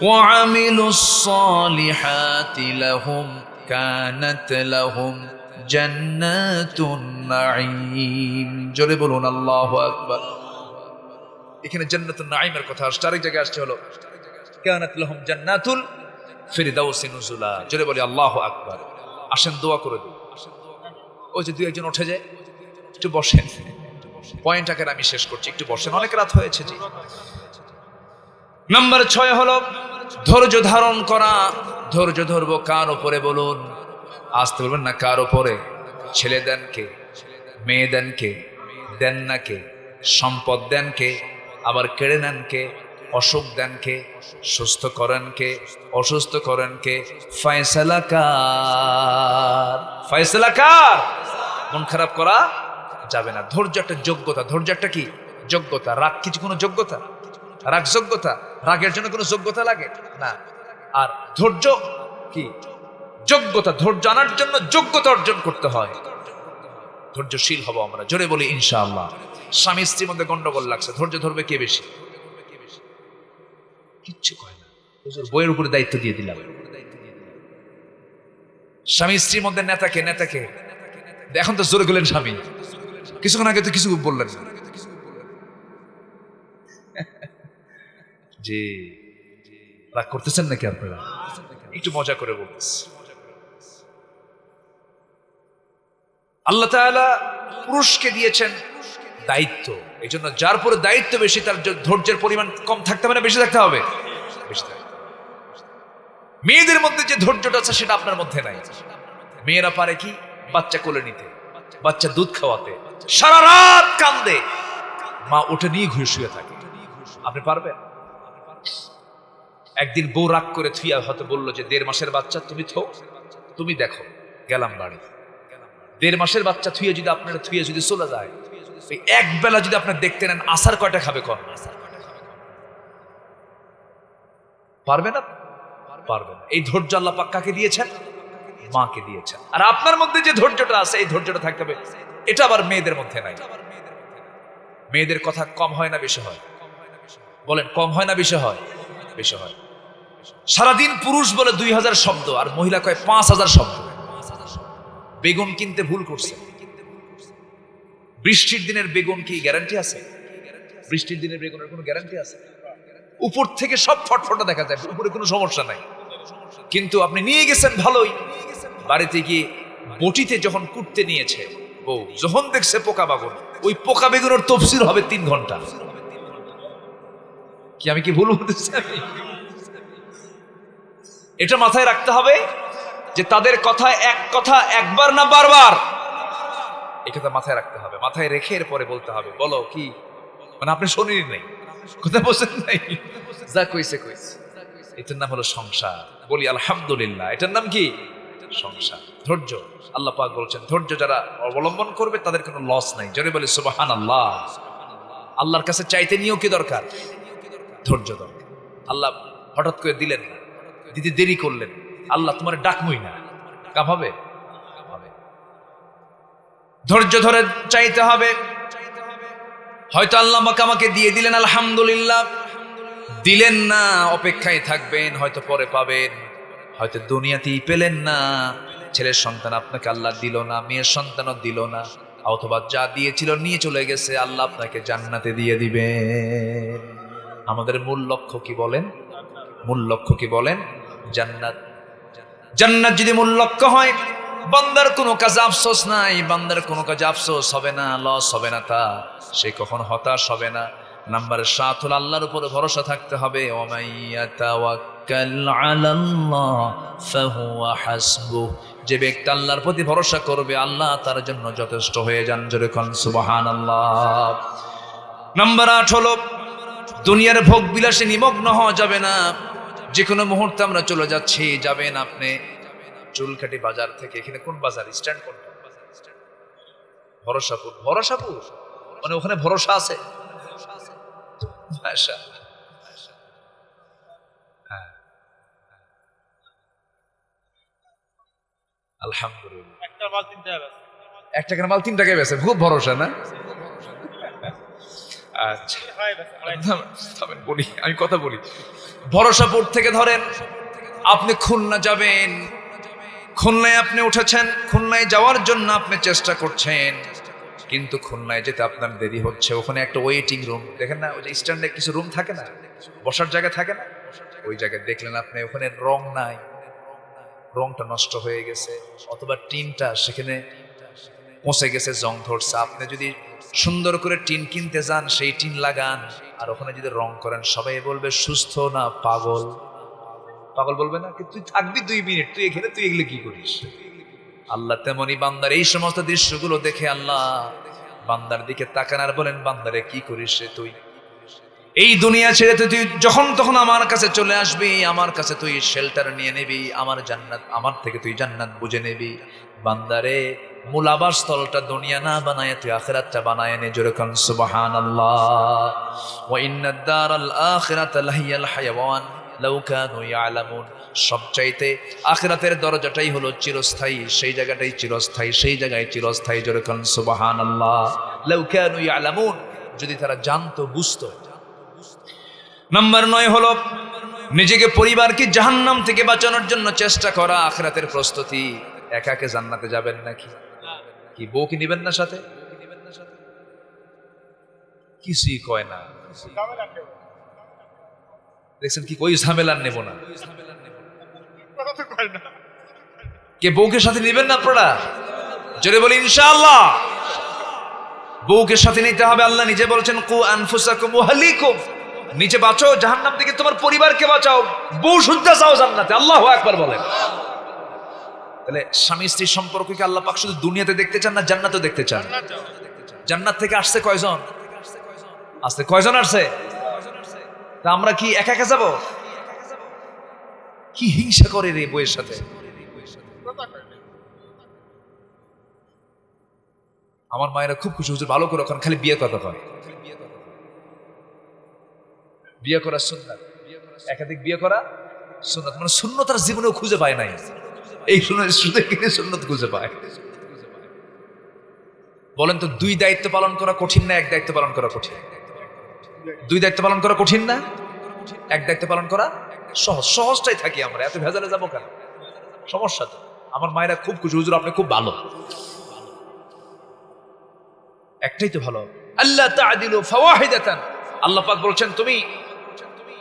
A: ওয়া আমিলুস সালিহাতি লাহুম কানাত লাহুম জান্নাতুন নাঈম। জোরে বলুন আল্লাহু আকবার। এখানে জান্নাতুন নাঈমের কথা আসছে, আরেক জায়গায় আসছে হলো কানাত লাহুম জান্নাতুল ফিরদাউসি নুজুলা। জোরে বলি আল্লাহু আকবার। আসেন দোয়া করে দিই। ওই যে দুই একজন উঠে যায়, একটু বসেন, পয়েন্ট আকারে আমি শেষ করছি, একটু বসেন, অনেক রাত হয়েছে। জি, নাম্বার 6 হলো ধৈর্য ধারণ করা। ধৈর্য ধরবো কার উপরে বলুন? আসতে বলবেন না, কার উপরে? ছেলে দেন কে? মেয়ে দেন কে? দেন না কে? সম্পদ দেন কে? আবার কেড়ে নেন কে? অসুখ দেন কে? সুস্থ করেন কে? অসুস্থ করেন কে? ফয়সালা কার? ফয়সালা কার? মন খারাপ করা যাবে না। ধৈর্য একটা যোগ্যতা। ধৈর্য একটা কি? যোগ্যতা। রাগ কিছু কোনো যোগ্যতা? রাগ যোগ্যতা? রাগের জন্য কোনো যোগ্যতা লাগে না। আর ধৈর্য কি? যোগ্যতা। ধৈর্য আনার জন্য যোগ্যতা অর্জন করতে হয়। ধৈর্যশীল হব আমরা, জোরে বলি ইনশাআল্লাহ। স্বামী স্ত্রীর মধ্যে গন্ডগোল লাগছে, ধৈর্য ধরবে কে বেশি? কিচ্ছু কয় না, বইয়ের উপরে দায়িত্ব দিয়ে দিলাম। স্বামী স্ত্রীর মধ্যে নেতাকে নেতাকে এখন তো জোরে গেলেন স্বামী, কিছুক্ষণ আগে তো কিছু বললেন না। জি, রাগ করতেছেন নাকি আপনারা? একটু মজা করে বলতেছি। আল্লাহ তাআলা পুরুষকে দিয়েছেন দায়িত্ব, এই জন্য যার পরে দায়িত্ব বেশি তার ধৈর্যের পরিমাণ কম থাকতে হবে না বেশি থাকতে হবে? বেশি থাকতে। মেয়েদের মধ্যে যে ধৈর্যটা আছে সেটা আপনার মধ্যে নাই। মেয়েরা পারে কি? বাচ্চা কোলে নিতে, বাচ্চা দুধ খাওয়াতে, সারা রাত কান্দে, মা ওটা নিয়ে ঘুরে শুয়ে থাকে। আপনি পারবেন? একদিন বউ রাগ করে থুইয়া হয়তো বললো যে 1.5 মাসের বাচ্চা তুমি থো, তুমি দেখো, গেলাম বাড়ি। 1.5 মাসের বাচ্চা থুইয়ে যদি আপনারা থুইয়ে যদি চলে যায়, এক বেলা যদি আপনার দেখতে নেন, আসার কয়টা খাবে? কন পারবে না? পারবে না। এই ধৈর্য আল্লাহ পাক কাকে দিয়েছেন? মাকে দিয়েছেন। আর আপনার মধ্যে যে ধৈর্যটা আছে এই ধৈর্যটা থাকতে হবে, এটা আবার মেয়েদের মধ্যে নাই। মেয়েদের কথা কম হয় না বেশি হয়? বলেন, কম হয় না বেশি হয়? বেশি হয়। সারাদিন পুরুষ বলে 2000 শব্দ আর মহিলা কয় 5000 শব্দ। বেগুন কিনতে ভুল করছে। বৃষ্টির দিনের বেগুন কি গ্যারান্টি আছে? বৃষ্টির দিনের বেগুনের কোনো গ্যারান্টি আছে? উপর থেকে সব ফটফটা দেখা যায়, উপরে কোনো সমস্যা নাই, কিন্তু আপনি নিয়ে গেছেন ভালোই, বাড়িতে গিয়ে বটিতে যখন কুটতে নিয়েছে বউ, যখন দেখছে পোকা বেগুন, ওই পোকা বেগুনের তফসির হবে 3 ঘন্টা। কি আমি কি ভুল বলতেছি? এটা মাথায় রাখতে হবে যে তাদের কথায় এক কথা একবার না বারবার, এটা মাথায় রাখতে হবে। মাথায় রেখে এরপরে বলতে হবে, বলো কি, মানে আপনি শোনেনই নাই, কথা বলছেন নাই, যা কইছে কইছে। এটার নাম হলো সংসার। বলি আলহামদুলিল্লাহ। এটার নাম কি? সংসার। ধৈর্য। আল্লাহ পাক বলছেন ধৈর্য যারা অবলম্বন করবে তাদের কোনো লস নাই। জোরে বলি সুবহানাল্লাহ। আল্লাহর কাছে চাইতে নিয়েও কি দরকার? ধৈর্য দরকার। আল্লাহ হঠাৎ করে দিলেন না, দিতে দেরি করলেন, আল্লাহ তোমার ডাকমই না, কাম হবে? ধৈর্য ধরে চাইতে হবে। হয়তো আল্লাহ আমাকে দিয়ে দিলেন, আলহামদুলিল্লাহ। দিলেন না, অপেক্ষায় থাকবেন, হয়তো পরে পাবেন। হয়তো দুনিয়াতেই পেলেন না, ছেলের সন্তান আপনাকে আল্লাহ দিল না, মেয়ের সন্তানও দিল না, অথবা যা দিয়েছিল নিয়ে চলে গেছে, আল্লাহ আপনাকে জান্নাতে দিয়ে দিবে। আমাদের মূল লক্ষ্য কি বলেন? মূল লক্ষ্য কি বলেন? জান্নাত। জান্নাত যদি মূল লক্ষ্য হয়, বান্দার কোনো কাজে আফসোস নাই, বান্দার কোনো কাজে আফসোস হবে না, লস হবে না, তা সে কখনো হতাশ হবে না। নাম্বার 7 হলো আল্লাহর উপরে ভরসা থাকতে হবে। ওয়ামাইয়াতাওয়াক্কাল আলাল্লাহ ফাহুয়া হাসবুহ। যে ব্যক্তি আল্লাহর প্রতি ভরসা করবে, আল্লাহ তার জন্য যথেষ্ট হয়ে যান। জোরে কোন সুবহানাল্লাহ। নাম্বার 8 হলো দুনিয়ার ভোগ বিলাসে নিমগ্ন হওয়া যাবে না। যে কোনো মুহূর্তে আমরা চলে যাচ্ছি। যাবেন আপনি চুলকাটি বাজার থেকে, এখানে কোন বাজার, স্ট্যান্ড কোন? ভরসাপুর। ভরসাপুর মানে ওখানে ভরসা আছে। হ্যাঁ, আলহামদুলিল্লাহ। একটা কেন মাল 3 টাকায় বেচে, খুব ভরসা না? আচ্ছা বলি, আমি কথা বলি। ভরসাপুর থেকে ধরেন আপনি খুলনা যাবেন, খুলনায় আপনি উঠেছেন, খুলনায় যাওয়ার জন্য আপনি চেষ্টা করছেন, কিন্তু খুলনায় যেতে আপনার দেরি হচ্ছে। ওখানে একটা ওয়েটিং রুম দেখেন না, ওই যে স্ট্যান্ডে কিছু রুম থাকে না, বসার জায়গা থাকে না, ওই জায়গায় দেখলেন আপনি ওখানে রং নাই, রংটা নষ্ট হয়ে গেছে, অথবা টিনটা সেখানে পচে গেছে, জং ধরছে। আপনি যদি সুন্দর করে টিন কিনতে যান, সেই টিন লাগান, আর ওখানে যদি রং করেন, সবাই বলবে সুস্থ না পাগল। পাগল বলবে না? তুই থাকবি 2 মিনিট, তুই এখানে, তুই এগুলো কি করিস? আল্লাহ তেমনি বান্দার এই সমস্ত দৃশ্যগুলো দেখে আল্লাহ বান্দার দিকে তাকান আর বলেন, বান্দারে কি করিস রে তুই? এই দুনিয়া ছেড়ে তুই যখন তখন আমার কাছে চলে আসবি, আমার কাছে তুই শেল্টার নিয়ে নিবি, আমার জান্নাত, আমার থেকে তুই জান্নাত বুঝে নিবি। বান্দারে মূল আবাসস্থলটা দুনিয়া না বানায় তুই আখিরাতটা বানায় নে। জোরে কান সুবহানাল্লাহ। ওয়া ইন্নাদ দারাল আখিরাতা লাহিয়াল হায়াওয়ান লাউ কানু ইয়ালামুন। সবচাইতে আখিরাতের দরজাটাই হলো চিরস্থায়ী, সেই জায়গাটাই চিরস্থায়ী, সেই জায়গায় চিরস্থায়ী। জোরে কান সুবহানাল্লাহ। লাউ কানু ইয়ালামুন, যদি তারা জানতো, বুঝতো। নাম্বার 9 হলো নিজেকে, পরিবারকে জাহান্নাম থেকে বাঁচানোর জন্য চেষ্টা করা, আখিরাতের প্রস্তুতি। একা একা জান্নাতে যাবেন নাকি? কি বউ কি নিবেন না সাথে? কিছুই কয় না, দেখছেন কি, কই ঝামেলা নেব না। কে বউকে সাথে নিবেন না আপনারা? জোরে বলি ইনশাআল্লাহ। বউকে সাথে নিতে হবে। আল্লাহ নিজে বলছেন, কু আনফুসাকুম ওয়া আহলিকুম, নিজে বাঁচো জাহান্নাম থেকে, তোমার পরিবারকে বাঁচাও, বউ শুদ্ধা চাও জান্নাতে। আল্লাহু আকবার বলেন। তাহলে স্বামী স্ত্রীর সম্পর্ককে আল্লাহ পাক শুধু দুনিয়াতে দেখতে চান না, জান্নাতে দেখতে চান? জান্নাত থেকে আসছে কয়জন? আসছে কয়জন আসছে? তা আমরা কি একা একা যাব? কি হিংসা করে রে বউয়ের সাথে। আমার মায়েরা খুব খুশি, হুজুর ভালো করে, ওখানে খালি বিয়ে কথা কয়। বিয়ে করা সুন্নাত, একাধিক বিয়ে করা সুন্নাত, মানে সুন্নত তার জীবনেও খুঁজে পায় নাই। এই শুনে কিনে সুন্নত খুঁজে পায়। বলেন তো, 2 দায়িত্ব পালন করা কঠিন না 1 দায়িত্ব পালন করা কঠিন? 2 দায়িত্ব পালন করা কঠিন না? 1 দায়িত্ব পালন করা সহজ। সহজটাই থাকি আমরা, এত ভেজালে যাবো কেন? সমস্যা তো। আমার মায়েরা খুব খুশি, হুজুর আপনি খুব ভালো, একটাই তো ভালো। আল্লাহ তাআদিলু ফাওয়াহিদাতান, আল্লাহ পাক বলছেন তুমি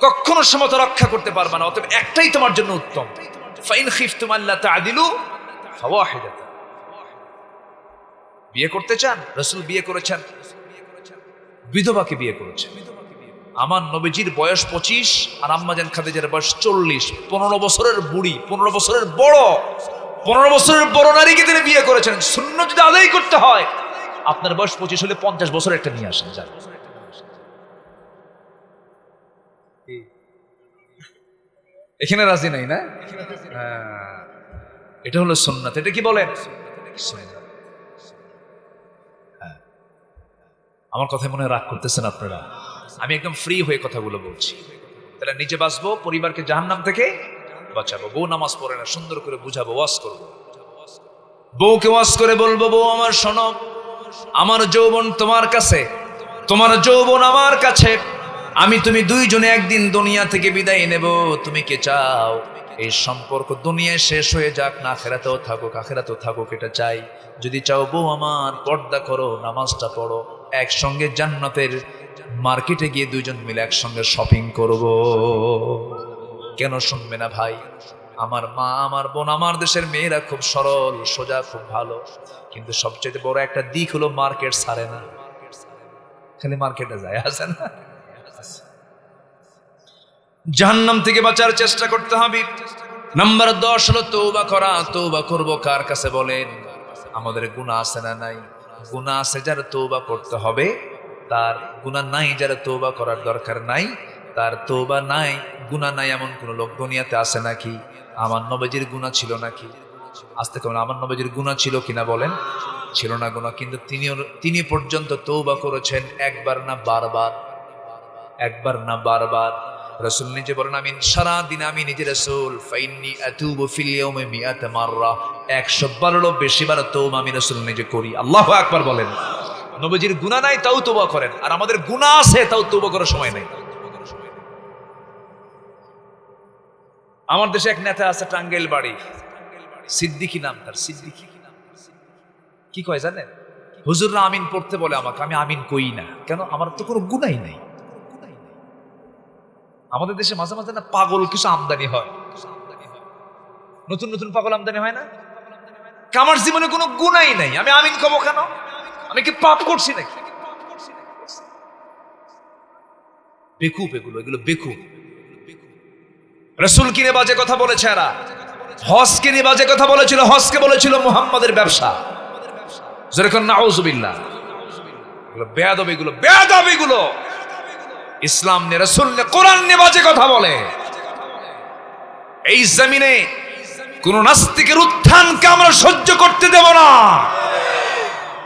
A: কখনো সমতা রক্ষা করতে পারবে না, অতএব একটাই তোমার জন্য উত্তম। ফাইন খিফতুম আল্লাহ তাআদিলু ফাওয়াহিদাতান। বিয়ে করতে চান? রাসূল বিয়ে করেছেন, বিধবাকে বিয়ে করেছেন। আমার নবীজির বয়স 25 আর আম্মাজান খাদিজার বয়স 40। 15 বছরের বুড়ি, 15 বছরের বড়, 15 বছরের বড় নারীকে তিনি বিয়ে করেছেন। সুন্নাত যদি আদায় করতে হয়, আপনার বয়স 25 হলে 50 বছর একটা নিয়ে আসেন। যান, এখানে রাজি নাই না? এটা হলো সুন্নাত। এটা কি বলেন? আমার কথায় মনে রাগ করতেছেন আপনারা? আমি একদম ফ্রি হয়ে কথাগুলো বলছি। তাহলে নিজে বাঁচবো, পরিবারকে জাহান্নাম থেকে বাঁচাবো। বউ নামাজ পড়ে না, সুন্দর করে বুঝাবো, ওয়াজ করবো। বউকে ওয়াজ করে বলবো, বউ আমার শোনো, আমার যৌবন তোমার কাছে, তোমার যৌবন আমার কাছে, আমি তুমি দুইজনে একদিন দুনিয়া থেকে বিদায় নেব। তুমি কে চাও এই সম্পর্ক দুনিয়ায় শেষ হয়ে যাক না আখিরাতেও থাকুক? আখিরাতেও থাকুক, এটা চাই। যদি চাও বউ আমার, পর্দা করো, নামাজটা পড়ো, একসঙ্গে জান্নাতের মার্কেটে গিয়ে দুইজন মিলে একসঙ্গে শপিং করব। কেন শুনবে না ভাই? আমার মা, আমার বোন, আমার দেশের মেয়েরা খুব সরল সোজা, খুব ভালো, কিন্তু সবচেয়ে বড় একটা দিক হলো মার্কেট ছাড়ে না, খালি মার্কেটে যায়, আছে না? জাহান্নাম থেকে বাঁচার চেষ্টা করতে হবে। নাম্বার 10 হলো তওবা করা। তওবা করব কার কাছে বলেন? আমাদের গুনাহ আছে না নাই? গুনাহ আছে যারা তওবা করতে হবে, তার গুনাহ নাই যারা তওবা করার দরকার নাই, তার তওবা নাই গুনাহ নাই এমন কোন লোক দুনিয়াতে আছে নাকি? আমার নবীজির গুনাহ ছিল নাকি? আস্তে করে আমার নবীজির গুনাহ ছিল কিনা বলেন? ছিল না গুনাহ, কিন্তু তিনি পর্যন্ত তওবা করেছেন একবার না বারবার, একবার না বারবার। রাসূল নিজে বলেন, আমি সারা দিন আমি নিজে রাসূল ফাইন্নি আতুবু ফিল ইয়াউমি মিআত মাররা, 100 বারেরও বেশি বার তওবা আমি রাসূল নিজে করি। আল্লাহু আকবার বলেন। নবীজির গুনাহ নাই তাও তওবা করেন, আর আমাদের গুনাহ আছে তাও তওবা করার সময় নাই। আমার দেশে এক নেতা আছে, টাঙ্গাইল বাড়ি, সিদ্দিকী নাম তার। সিদ্দিকী কি কয় জানেন? হুজুররা আমিন পড়তে বলে আমাকে, আমি আমিন কই না। কেন? আমার তো কোনো গুনাই নাই। আমাদের দেশে মাঝে মাঝে না পাগল কিছু আমদানি হয়, নতুন নতুন পাগল আমদানি হয় না? আমার জীবনে কোনো গুনাই নাই, আমি আমিন কব কেন? আমি কি পাপ করছি নাকি? বেকুব এগুলো, এগুলো বেকুব। রাসূল কিনে বাজে কথা বলেছে এরা, হজ কিনে বাজে কথা বলেছিল, হজকে বলেছিল মুহাম্মাদের ব্যবসা। যেরকম নাউজুবিল্লাহ, এগুলো বেয়াদব, এগুলো বেয়াদব, এগুলো ইসলাম নিয়ে, রাসূল নিয়ে, কোরআন নিয়ে বাজে কথা বলে। এই জমিনে কোন নাস্তিকের উত্থানকে আমরা সহ্য করতে দেব না,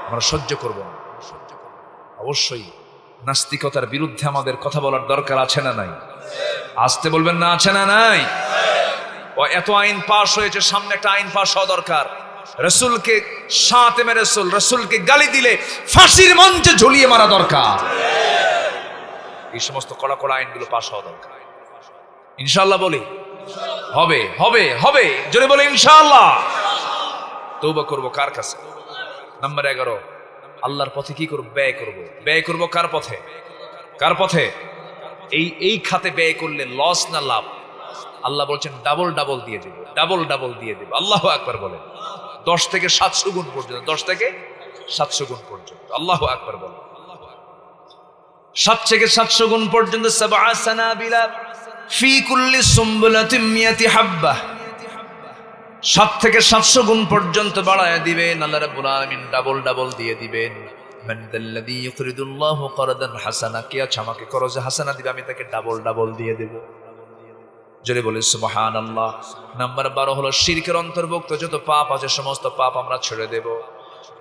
A: আমরা সহ্য করব না। অবশ্যই নাস্তিকতার বিরুদ্ধে আমাদের কথা বলার দরকার আছে না নাই? আসতে বলবেন না, আছে না নাই? ও এত আইন পাশ হয়েছে, সামনে একটা আইন পাশ হওয়া দরকার। রাসূলকে শাতিমে রাসূল, রাসূলকে গালি দিলে ফাঁসির মঞ্চে ঝুলিয়ে মারা দরকার। এই সমস্ত কড়া কড়া আইনগুলো পাশ হওয়া দরকার। ইনশাআল্লাহ বলি হবে, হবে, হবে, জোরে বলে ইনশাআল্লাহ। তওবা করব কার কাছে? নাম্বার 11, আল্লাহর পথে কি করব? ব্যয় করব। ব্যয় করব কার পথে? কার পথে? এই খাতে ব্যয় করলে লস না লাভ? আল্লাহ বলছেন ডাবল ডাবল দিয়ে দেব, ডাবল ডাবল দিয়ে দেব। আল্লাহু আকবার বলেন। 10 থেকে 700 গুণ পর্যন্ত, 10 থেকে 700 গুণ পর্যন্ত। আল্লাহু আকবার বলেন। 7 থেকে 700 গুণ পর্যন্ত। সাবআ সানাবিলা ফি কুল্লি সুমবুলাতিন মিয়াতি হাব্বাহ, 7 থেকে 700 গুণ পর্যন্ত বাড়ায় দিবেন আল্লাহ রাব্বুল আলামিন, ডাবল ডাবল দিয়ে দিবেন। মান যাল্লাযী ইউকরিদুল্লাহু করদান হাসানা, কে আছে আমাকে করজে হাসানা দিবে, আমি তাকে ডাবল ডাবল দিয়ে দেব। জোরে বলে সুবহানাল্লাহ। নাম্বার 12 হলো শিরকের অন্তর্ভুক্ত যত পাপ আছে সমস্ত পাপ আমরা ছেড়ে দেব।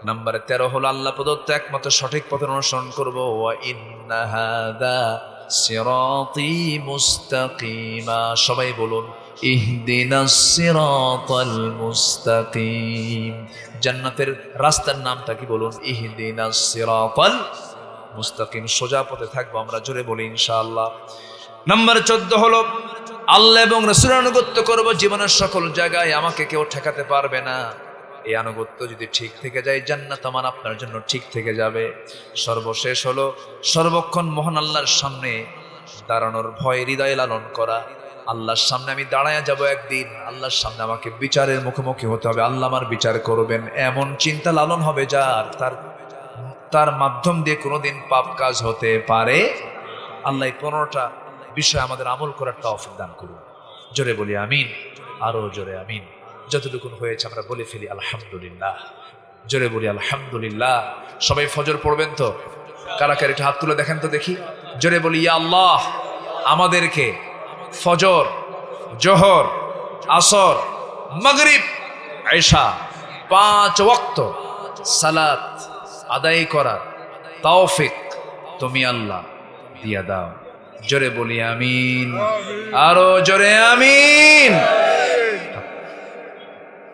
A: নাম্বার 13 হলো আল্লাহ প্রদত্ত একমাত্র সঠিক পথের অনুসরণ করব। ওয়া ইন্না হাযা সিরাতী মুস্তাকিমা, সবাই বলুন ইহদিনাস সিরাতাল মুস্তাকিম। জান্নাতের রাস্তার নামটা কি বলুন? ইহদিনাস সিরাতাল মুস্তাকিম, সোজা পথে থাকবো আমরা। জোরে বলি ইনশাআল্লাহ। নাম্বার 14 হলো আল্লাহ এবং রাসূলের আনুগত্য করব জীবনের সকল জায়গায়, আমাকে কেউ ঠেকাতে পারবে না। এই আনুগত্য যদি ঠিক থেকে যায়, জান্নাত আমার আপনার জন্য ঠিক থেকে যাবে। সর্বশেষ হলো সর্বক্ষণ মহান আল্লাহর সামনে দাঁড়ানোর ভয় হৃদয়ে লালন করা। আল্লাহর সামনে আমি দাঁড়ায়া যাব একদিন, আল্লাহর সামনে আমাকে বিচারের মুখোমুখি হতে হবে, আল্লাহ আমার বিচার করবেন, এমন চিন্তা লালন হবে যার তার মাধ্যম দিয়ে কোনোদিন পাপ কাজ হতে পারে। আল্লাহ 15টা বিষয় আমাদের আমল করার তৌফিক দান করুন। জোরে বলি আমিন, আরো জোরে আমিন। যতটুকু হয়েছে আমরা বলে ফেলি আলহামদুলিল্লাহ। জোরে বলি আলহামদুলিল্লাহ। সবাই ফজর পড়বেন তো? কারা কারা একটু হাত তুলে দেখেন তো দেখি। জোরে বলি ইয়া আল্লাহ, আমাদেরকে ফজর, জোহর, আসর, মাগরিব, ইশা 5 ওয়াক্ত সালাত আদায় করার তৌফিক তুমি আল্লাহ দিয়া দাও। জোরে বলি আমিন, আরো জোরে আমিন।